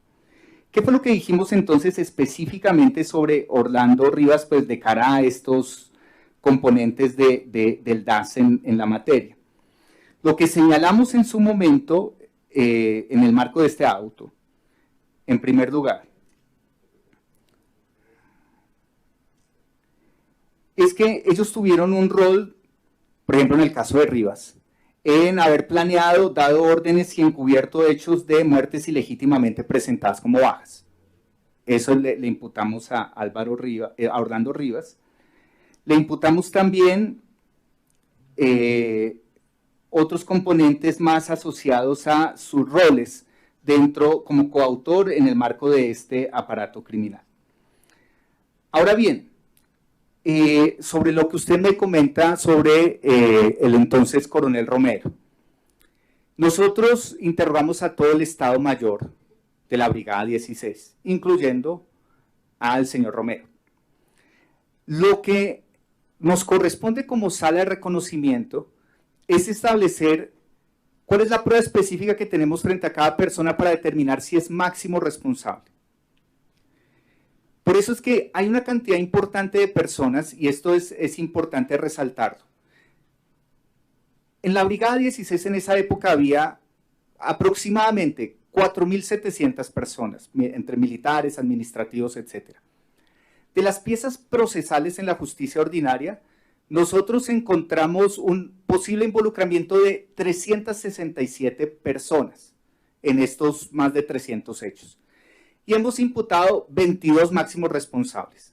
¿Qué fue lo que dijimos entonces específicamente sobre Orlando Rivas, pues de cara a estos componentes del DAS en la materia? Lo que señalamos en su momento, en el marco de este auto, en primer lugar, es que ellos tuvieron un rol, por ejemplo en el caso de Rivas, en haber planeado, dado órdenes y encubierto hechos de muertes ilegítimamente presentadas como bajas. Eso le imputamos a Orlando Rivas. Le imputamos también otros componentes más asociados a sus roles dentro como coautor en el marco de este aparato criminal. Ahora bien, sobre lo que usted me comenta sobre el entonces coronel Romero. Nosotros interrogamos a todo el Estado Mayor de la Brigada 16, incluyendo al señor Romero. Lo que nos corresponde como sala de reconocimiento es establecer cuál es la prueba específica que tenemos frente a cada persona para determinar si es máximo responsable. Por eso es que hay una cantidad importante de personas, y esto es importante resaltarlo. En la Brigada 16 en esa época había aproximadamente 4.700 personas, entre militares, administrativos, etc. De las piezas procesales en la justicia ordinaria, nosotros encontramos un posible involucramiento de 367 personas en estos más de 300 hechos. Y hemos imputado 22 máximos responsables.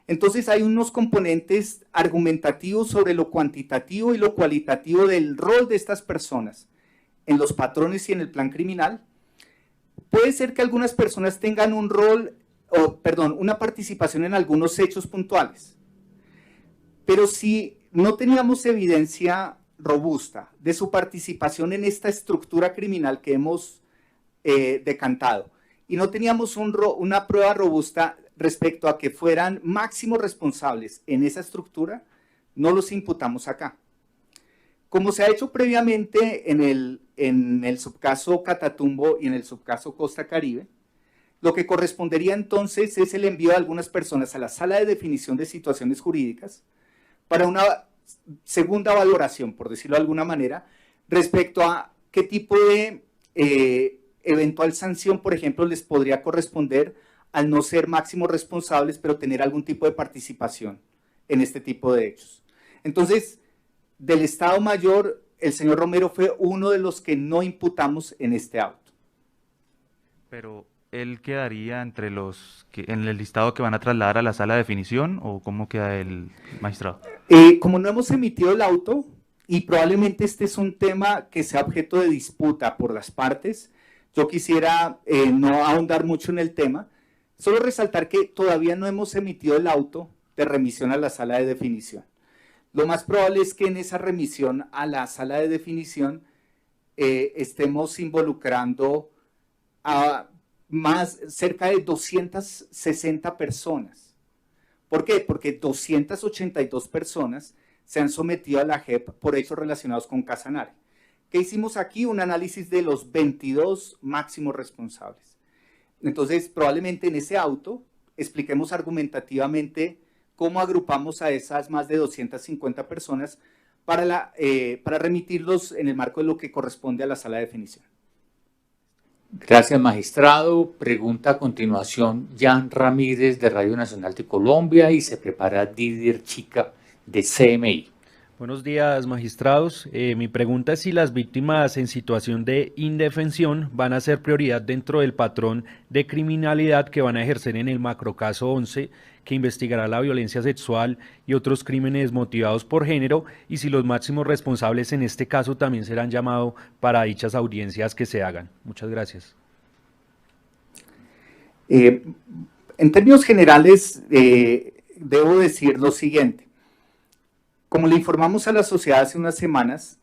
Entonces hay unos componentes argumentativos sobre lo cuantitativo y lo cualitativo del rol de estas personas en los patrones y en el plan criminal. Puede ser que algunas personas tengan un rol, una participación en algunos hechos puntuales. Pero si no teníamos evidencia robusta de su participación en esta estructura criminal que hemos decantado, y no teníamos una prueba robusta respecto a que fueran máximos responsables en esa estructura, no los imputamos acá. Como se ha hecho previamente en en el subcaso Catatumbo y en el subcaso Costa Caribe, lo que correspondería entonces es el envío de algunas personas a la sala de definición de situaciones jurídicas para una segunda valoración, por decirlo de alguna manera, respecto a qué tipo de eventual sanción, por ejemplo, les podría corresponder al no ser máximos responsables, pero tener algún tipo de participación en este tipo de hechos. Entonces, del Estado Mayor, el señor Romero fue uno de los que no imputamos en este auto. Pero ¿él quedaría entre los que en el listado que van a trasladar a la sala de definición o cómo queda el magistrado? Como no hemos emitido el auto y probablemente este es un tema que sea objeto de disputa por las partes, yo quisiera no ahondar mucho en el tema, solo resaltar que todavía no hemos emitido el auto de remisión a la sala de definición. Lo más probable es que en esa remisión a la sala de definición estemos involucrando a cerca de 260 personas. ¿Por qué? Porque 282 personas se han sometido a la JEP por hechos relacionados con Casanare. ¿Qué hicimos aquí? Un análisis de los 22 máximos responsables. Entonces, probablemente en ese auto expliquemos argumentativamente cómo agrupamos a esas más de 250 personas para remitirlos en el marco de lo que corresponde a la sala de definición. Gracias, magistrado. Pregunta a continuación Jan Ramírez de Radio Nacional de Colombia y se prepara Didier Chica de CMI. Buenos días, magistrados. Mi pregunta es si las víctimas en situación de indefensión van a ser prioridad dentro del patrón de criminalidad que van a ejercer en el macrocaso 11, que investigará la violencia sexual y otros crímenes motivados por género, y si los máximos responsables en este caso también serán llamados para dichas audiencias que se hagan. Muchas gracias. En términos generales, debo decir lo siguiente. Como le informamos a la sociedad hace unas semanas,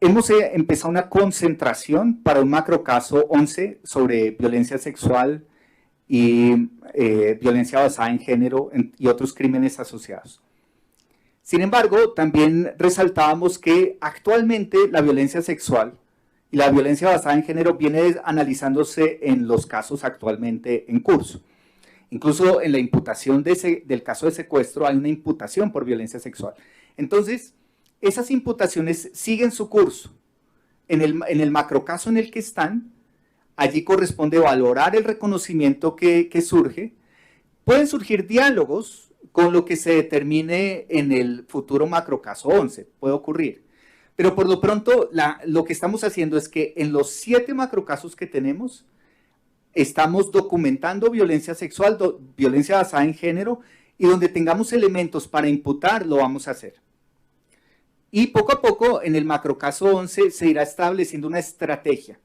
hemos empezado una concentración para un macrocaso 11 sobre violencia sexual y violencia basada en género y otros crímenes asociados. Sin embargo, también resaltábamos que actualmente la violencia sexual y la violencia basada en género viene analizándose en los casos actualmente en curso. Incluso en la imputación del caso de secuestro hay una imputación por violencia sexual. Entonces, esas imputaciones siguen su curso. En el macrocaso en el que están, allí corresponde valorar el reconocimiento que surge. Pueden surgir diálogos con lo que se determine en el futuro macrocaso 11, puede ocurrir. Pero por lo pronto, lo que estamos haciendo es que en los 7 macrocasos que tenemos, estamos documentando violencia sexual, violencia basada en género, y donde tengamos elementos para imputar, lo vamos a hacer. Y poco a poco, en el macrocaso 11, se irá estableciendo una estrategia.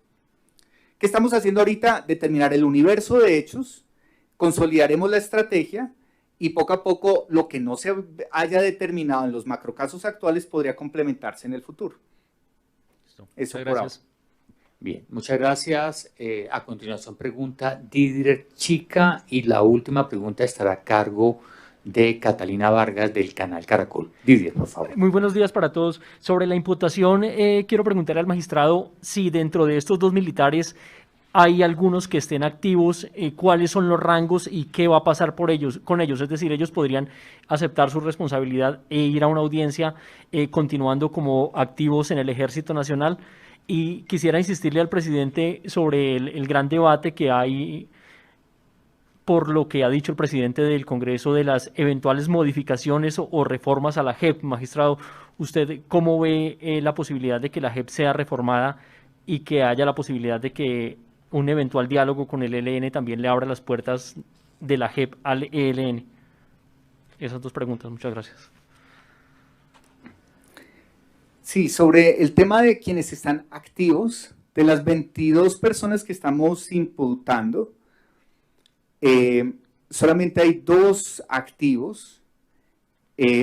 ¿Qué estamos haciendo ahorita? Determinar el universo de hechos, consolidaremos la estrategia, y poco a poco, lo que no se haya determinado en los macrocasos actuales podría complementarse en el futuro. Eso por ahora. Bien, muchas gracias. A continuación pregunta Didier Chica y la última pregunta estará a cargo de Catalina Vargas del canal Caracol. Didier, por favor. Muy buenos días para todos. Sobre la imputación, quiero preguntar al magistrado si dentro de estos 2 militares hay algunos que estén activos, cuáles son los rangos y qué va a pasar con ellos. Es decir, ellos podrían aceptar su responsabilidad e ir a una audiencia continuando como activos en el Ejército Nacional. Y quisiera insistirle al presidente sobre el gran debate que hay por lo que ha dicho el presidente del Congreso de las eventuales modificaciones o reformas a la JEP. Magistrado, ¿usted cómo ve la posibilidad de que la JEP sea reformada y que haya la posibilidad de que un eventual diálogo con el ELN también le abra las puertas de la JEP al ELN? Esas 2 preguntas. Muchas gracias. Sí, sobre el tema de quienes están activos, de las 22 personas que estamos imputando, solamente hay 2 activos.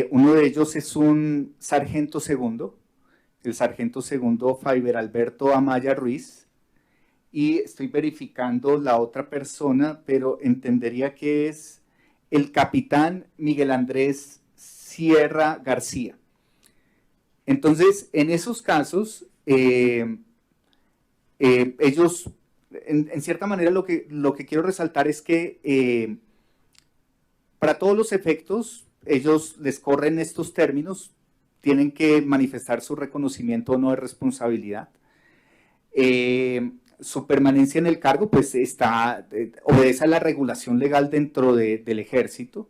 Uno de ellos es un sargento segundo, el sargento segundo Faiber Alberto Amaya Ruiz, y estoy verificando la otra persona, pero entendería que es el capitán Miguel Andrés Sierra García. Entonces, en esos casos, ellos, en cierta manera, lo que quiero resaltar es que para todos los efectos, ellos les corren estos términos, tienen que manifestar su reconocimiento o no de responsabilidad. Su permanencia en el cargo pues obedece a la regulación legal dentro del ejército,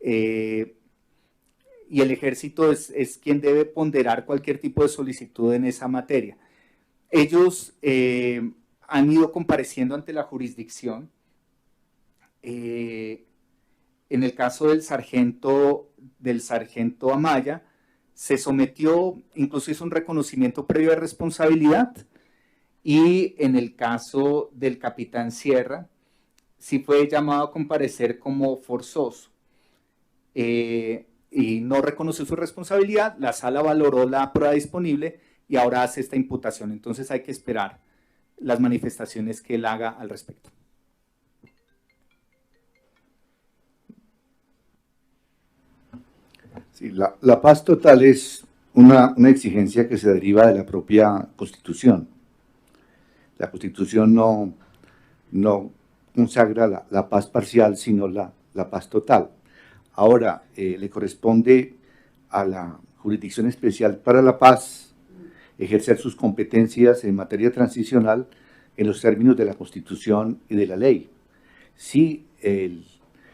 y el ejército es quien debe ponderar cualquier tipo de solicitud en esa materia. Ellos han ido compareciendo ante la jurisdicción. En el caso del sargento Amaya, se sometió, incluso hizo un reconocimiento previo de responsabilidad, y en el caso del capitán Sierra, sí fue llamado a comparecer como forzoso, y no reconoció su responsabilidad. La sala valoró la prueba disponible y ahora hace esta imputación. Entonces hay que esperar las manifestaciones que él haga al respecto. Sí, la paz total es una exigencia que se deriva de la propia Constitución. La Constitución no consagra la paz parcial, sino la paz total. Ahora, le corresponde a la Jurisdicción Especial para la Paz ejercer sus competencias en materia transicional en los términos de la Constitución y de la ley. Si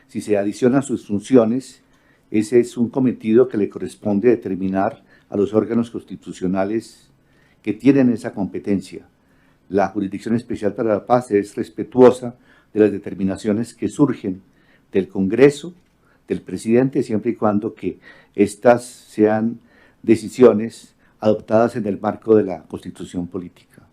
se adicionan sus funciones, ese es un cometido que le corresponde determinar a los órganos constitucionales que tienen esa competencia. La Jurisdicción Especial para la Paz es respetuosa de las determinaciones que surgen del Congreso, del presidente, siempre y cuando que estas sean decisiones adoptadas en el marco de la Constitución política.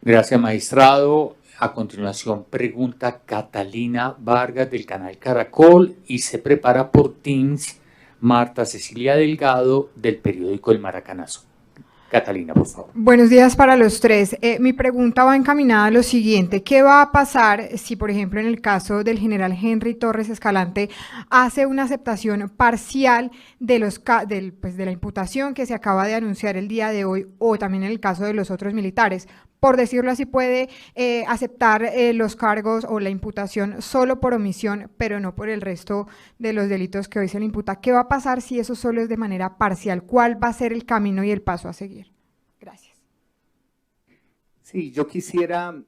Gracias, magistrado. A continuación, pregunta Catalina Vargas del canal Caracol y se prepara por Teams Marta Cecilia Delgado del periódico El Maracanazo. Catalina, por favor. Buenos días para los tres. Mi pregunta va encaminada a lo siguiente. ¿Qué va a pasar si, por ejemplo, en el caso del general Henry Torres Escalante hace una aceptación parcial de la imputación que se acaba de anunciar el día de hoy, o también en el caso de los otros militares? Por decirlo así, puede aceptar los cargos o la imputación solo por omisión, pero no por el resto de los delitos que hoy se le imputa. ¿Qué va a pasar si eso solo es de manera parcial? ¿Cuál va a ser el camino y el paso a seguir? Gracias. Sí, yo quisiera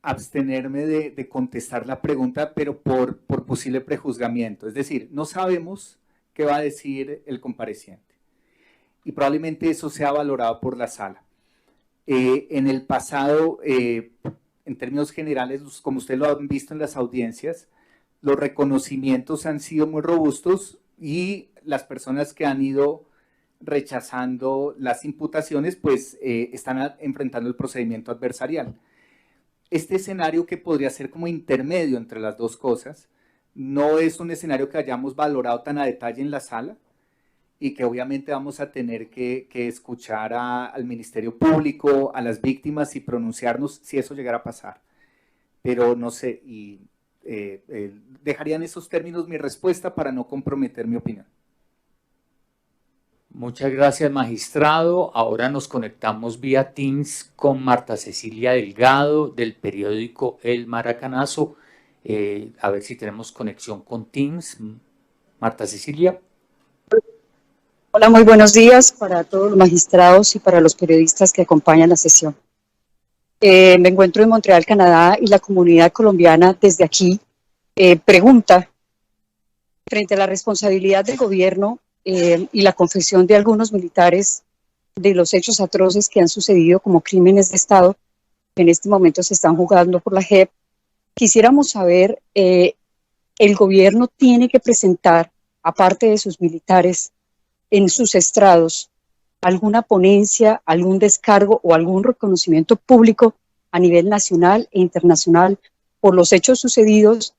abstenerme de contestar la pregunta, pero por posible prejuzgamiento. Es decir, no sabemos qué va a decir el compareciente y probablemente eso sea valorado por la sala. En el pasado, en términos generales, como ustedes lo han visto en las audiencias, los reconocimientos han sido muy robustos y las personas que han ido rechazando las imputaciones, pues están enfrentando el procedimiento adversarial. Este escenario, que podría ser como intermedio entre las dos cosas, no es un escenario que hayamos valorado tan a detalle en la sala, y que obviamente vamos a tener que escuchar al Ministerio Público, a las víctimas y pronunciarnos si eso llegara a pasar. Pero no sé, y dejaría en esos términos mi respuesta para no comprometer mi opinión. Muchas gracias, magistrado. Ahora nos conectamos vía Teams con Marta Cecilia Delgado del periódico El Maracanazo. A ver si tenemos conexión con Teams. Marta Cecilia. Hola, muy buenos días para todos los magistrados y para los periodistas que acompañan la sesión. Me encuentro en Montreal, Canadá, y la comunidad colombiana desde aquí pregunta, frente a la responsabilidad del gobierno y la confesión de algunos militares de los hechos atroces que han sucedido como crímenes de Estado, que en este momento se están juzgando por la JEP, quisiéramos saber, el gobierno tiene que presentar, aparte de sus militares, en sus estrados, alguna ponencia, algún descargo o algún reconocimiento público a nivel nacional e internacional por los hechos sucedidos,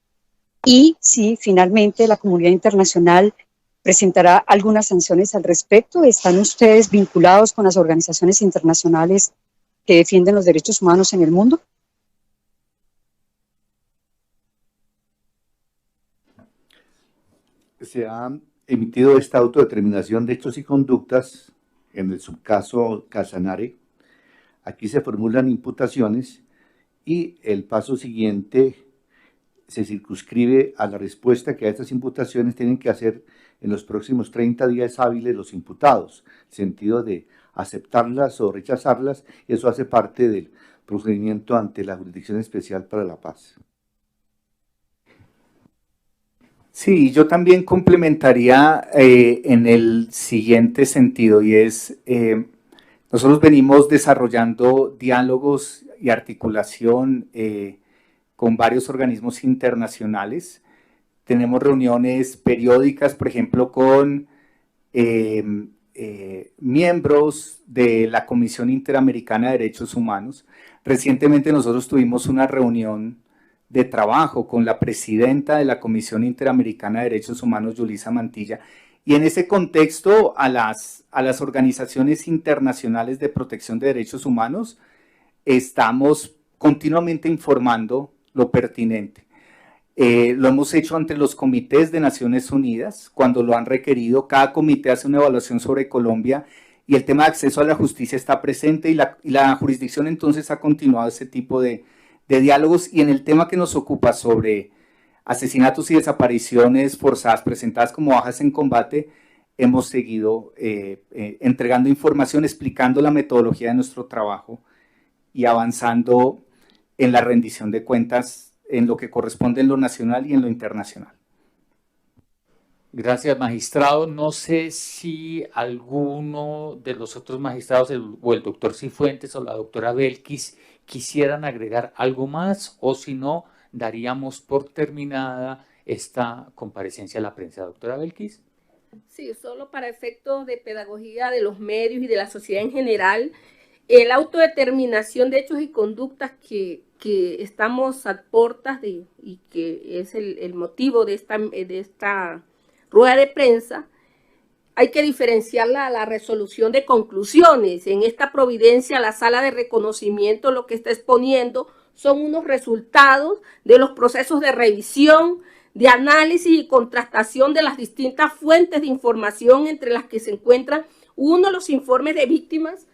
y si finalmente la comunidad internacional presentará algunas sanciones al respecto. ¿Están ustedes vinculados con las organizaciones internacionales que defienden los derechos humanos en el mundo? Se ha emitido esta autodeterminación de hechos y conductas en el subcaso Casanare. Aquí se formulan imputaciones y el paso siguiente se circunscribe a la respuesta que a estas imputaciones tienen que hacer en los próximos 30 días hábiles los imputados, en el sentido de aceptarlas o rechazarlas, y eso hace parte del procedimiento ante la Jurisdicción Especial para la Paz. Sí, yo también complementaría en el siguiente sentido, y es, nosotros venimos desarrollando diálogos y articulación con varios organismos internacionales. Tenemos reuniones periódicas, por ejemplo, con miembros de la Comisión Interamericana de Derechos Humanos. Recientemente nosotros tuvimos una reunión de trabajo con la presidenta de la Comisión Interamericana de Derechos Humanos, Yulisa Mantilla, y en ese contexto a las organizaciones internacionales de protección de derechos humanos estamos continuamente informando lo pertinente. Lo hemos hecho ante los comités de Naciones Unidas cuando lo han requerido. Cada comité hace una evaluación sobre Colombia y el tema de acceso a la justicia está presente, y la jurisdicción entonces ha continuado ese tipo de diálogos. Y en el tema que nos ocupa sobre asesinatos y desapariciones forzadas presentadas como bajas en combate, hemos seguido entregando información, explicando la metodología de nuestro trabajo y avanzando en la rendición de cuentas en lo que corresponde en lo nacional y en lo internacional. Gracias, magistrado. No sé si alguno de los otros magistrados o el doctor Cifuentes o la doctora Belkis quisieran agregar algo más, o si no, daríamos por terminada esta comparecencia a la prensa. Doctora Belkis. Sí, solo para efectos de pedagogía de los medios y de la sociedad en general, la autodeterminación de hechos y conductas que estamos a portas de, y que es el motivo de esta rueda de prensa, hay que diferenciarla a la resolución de conclusiones. En esta providencia, la sala de reconocimiento lo que está exponiendo son unos resultados de los procesos de revisión, de análisis y contrastación de las distintas fuentes de información, entre las que se encuentran los informes de víctimas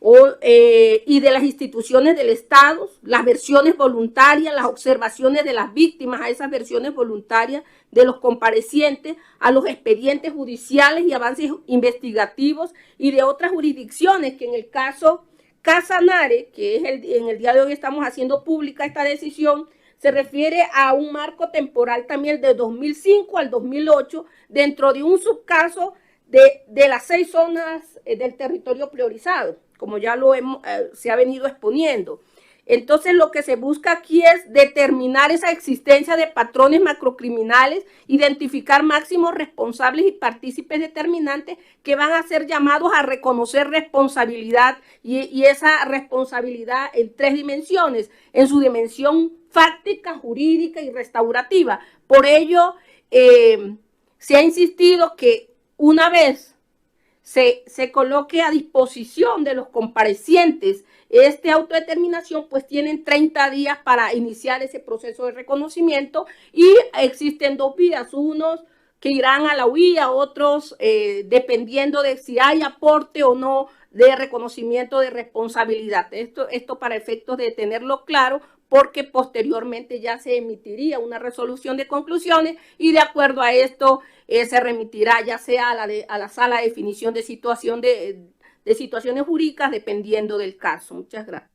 y de las instituciones del Estado, las versiones voluntarias, las observaciones de las víctimas a esas versiones voluntarias de los comparecientes, a los expedientes judiciales y avances investigativos y de otras jurisdicciones, que en el caso Casanare, que es en el día de hoy estamos haciendo pública esta decisión, se refiere a un marco temporal también de 2005 al 2008, dentro de un subcaso de las 6 zonas del territorio priorizado, como ya se ha venido exponiendo. Entonces, lo que se busca aquí es determinar esa existencia de patrones macrocriminales, identificar máximos responsables y partícipes determinantes que van a ser llamados a reconocer responsabilidad, y esa responsabilidad en 3 dimensiones, en su dimensión fáctica, jurídica y restaurativa. Por ello, se ha insistido que una vez se coloque a disposición de los comparecientes esta autodeterminación, pues tienen 30 días para iniciar ese proceso de reconocimiento, y existen 2 vías, unos que irán a la huida, otros dependiendo de si hay aporte o no de reconocimiento de responsabilidad. Esto para efectos de tenerlo claro, porque posteriormente ya se emitiría una resolución de conclusiones y de acuerdo a esto se remitirá ya sea a la sala de definición de situaciones jurídicas, dependiendo del caso. Muchas gracias.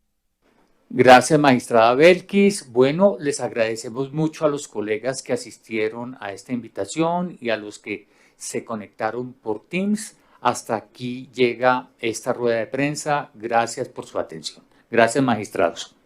Gracias, magistrada Belkis. Bueno, les agradecemos mucho a los colegas que asistieron a esta invitación y a los que se conectaron por Teams. Hasta aquí llega esta rueda de prensa. Gracias por su atención. Gracias, magistrados.